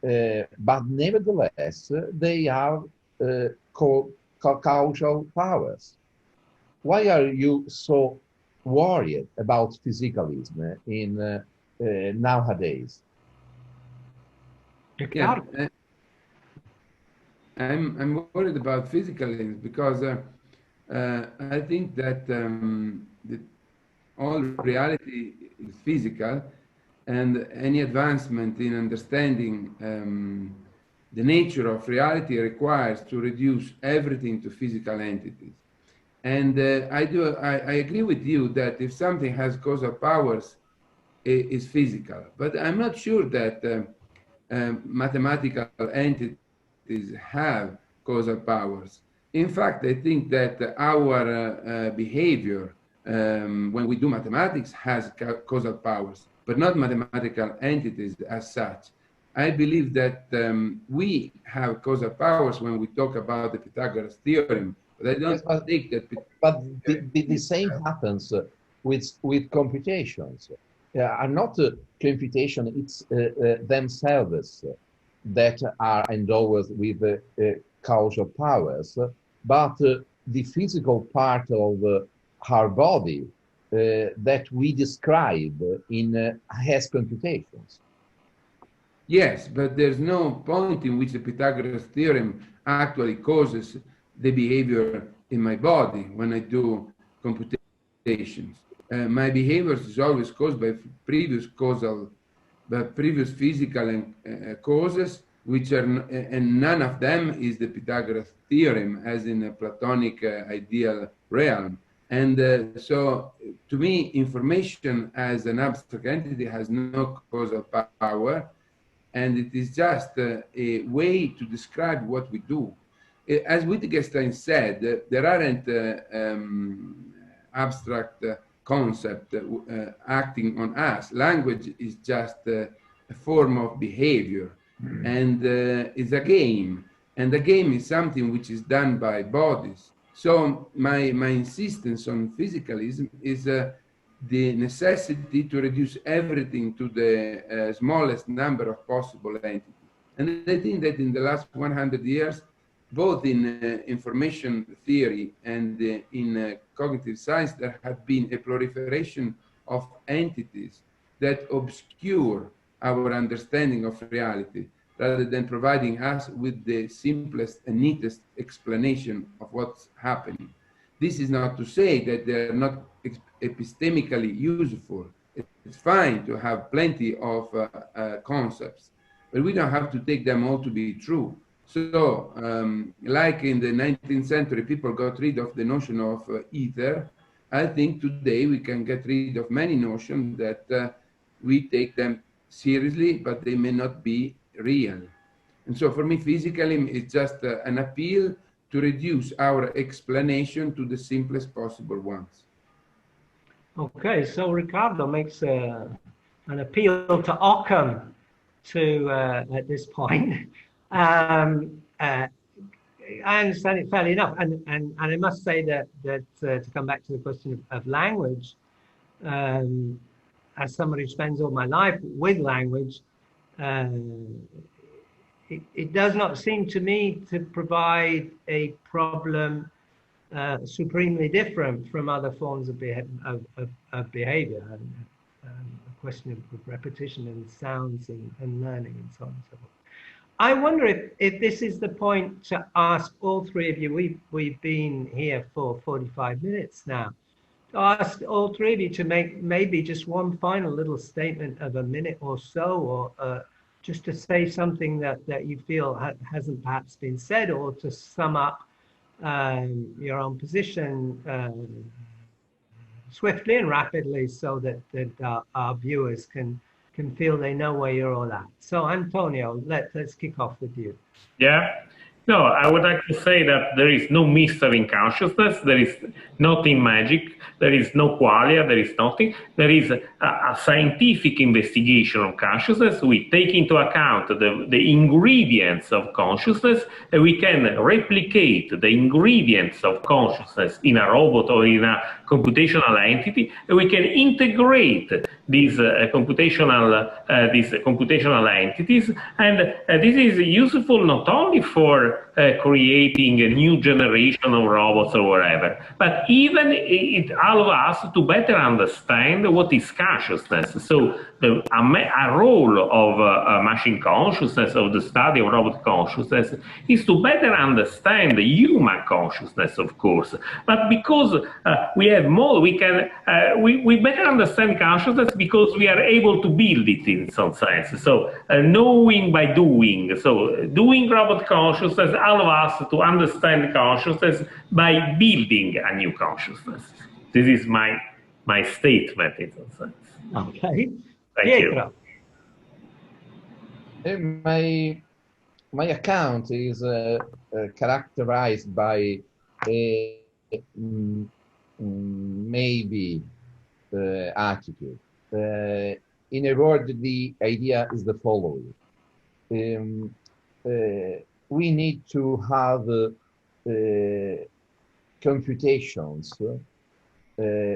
But nevertheless, they have causal powers. Why are you so worried about physicalism in nowadays? Yeah, I'm worried about physicalism because I think that, that all reality is physical, and any advancement in understanding the nature of reality requires to reduce everything to physical entities. And I agree with you that if something has causal powers, it is physical. But I'm not sure that mathematical entities have causal powers. In fact, I think that our behavior when we do mathematics has causal powers, but not mathematical entities as such. I believe that we have causal powers when we talk about the Pythagoras theorem, but I don't think that. But the same happens with computations. Are not computation, it's themselves that are endowed with causal powers, but the physical part of our body that we describe in as computations. Yes, but there's no point in which the Pythagoras theorem actually causes the behavior in my body when I do computations. My behavior is always caused by previous physical causes, which are, and none of them is the Pythagoras theorem, as in a Platonic ideal realm. And so, to me, information as an abstract entity has no causal power, and it is just a way to describe what we do. As Wittgenstein said, there aren't abstract concepts acting on us. Language is just a form of behavior, and it's a game. And the game is something which is done by bodies. So my insistence on physicalism is the necessity to reduce everything to the smallest number of possible entities. And I think that in the last 100 years, both in information theory and in cognitive science, there have been a proliferation of entities that obscure our understanding of reality, rather than providing us with the simplest and neatest explanation of what's happening. This is not to say that they're not epistemically useful. It's fine to have plenty of concepts, but we don't have to take them all to be true. So, like in the 19th century, people got rid of the notion of ether. I think today we can get rid of many notions that we take them seriously, but they may not be real. And so for me, physicalism is just an appeal to reduce our explanation to the simplest possible ones. Okay, so Riccardo makes an appeal to Occam at this point. I understand it fairly enough, and I must say that to come back to the question of language, as somebody who spends all my life with language, it does not seem to me to provide a problem supremely different from other forms of behavior. A question of repetition and sounds and learning and so on and so forth. I wonder if this is the point to ask all three of you. We've been here for 45 minutes now. To ask all three of you to make maybe just one final little statement of a minute or so, or just to say something that you feel hasn't perhaps been said, or to sum up your own position swiftly and rapidly, so that our viewers can feel they know where you're all at. So Antonio, let's kick off with you. Yeah. No, I would like to say that there is no mystery in consciousness. There is nothing magic. There is no qualia. There is nothing. There is a scientific investigation of consciousness. We take into account the ingredients of consciousness, and we can replicate the ingredients of consciousness in a robot or in a computational entity, and we can integrate these computational entities, and this is useful not only for creating a new generation of robots or whatever, but even it allows us to better understand what is consciousness. So a role of machine consciousness, of the study of robot consciousness, is to better understand human consciousness, of course. But because we have more, we better understand consciousness because we are able to build it in some sense. So knowing by doing. So doing robot consciousness allows us to understand consciousness by building a new consciousness. This is my statement in some sense. Okay. Thank Pietro. you. My account is characterized by a maybe attitude. In a word, the idea is the following. We need to have computations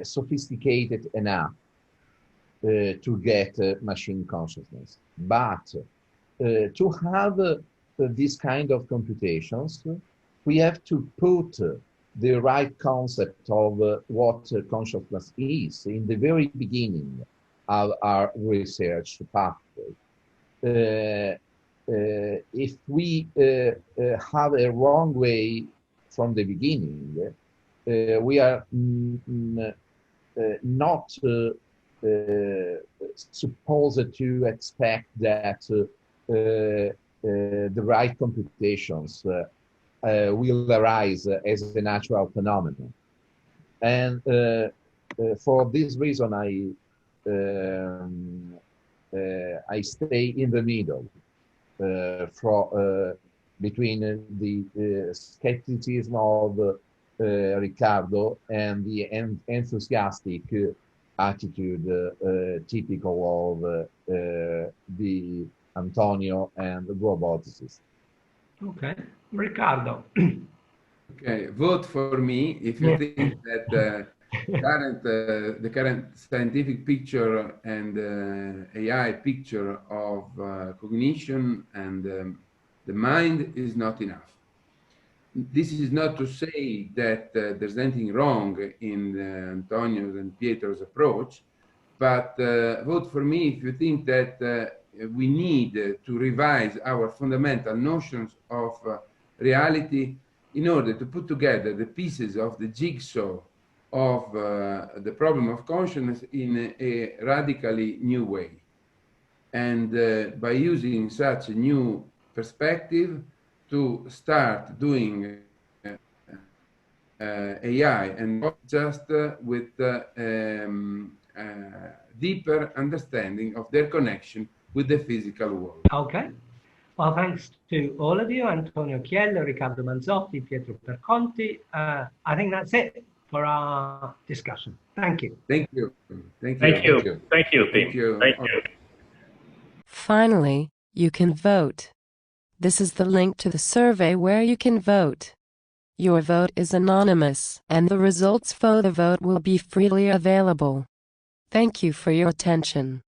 sophisticated enough to get machine consciousness. But to have this kind of computations, we have to put the right concept of what consciousness is in the very beginning of our research pathway. If we have a wrong way from the beginning, we are not supposed to expect that the right computations will arise as a natural phenomenon. And for this reason, I stay in the middle between the skepticism of Riccardo and the enthusiastic attitude typical of the Antonio and the roboticists. Okay, Riccardo. Okay, vote for me if you think that the current scientific picture and AI picture of cognition and the mind is not enough. This is not to say that there's anything wrong in Antonio's and Pietro's approach, but vote for me if you think that we need to revise our fundamental notions of reality in order to put together the pieces of the jigsaw of the problem of consciousness in a radically new way. And by using such a new perspective to start doing AI and not just with deeper understanding of their connection with the physical world. Okay. Well, thanks to all of you, Antonio Chella, Riccardo Manzotti, Pietro Perconti. I think that's it for our discussion. Thank you. Thank you. Thank you. Thank you, team. Thank you. Thank you. Finally, you can vote. This is the link to the survey where you can vote. Your vote is anonymous, and the results for the vote will be freely available. Thank you for your attention.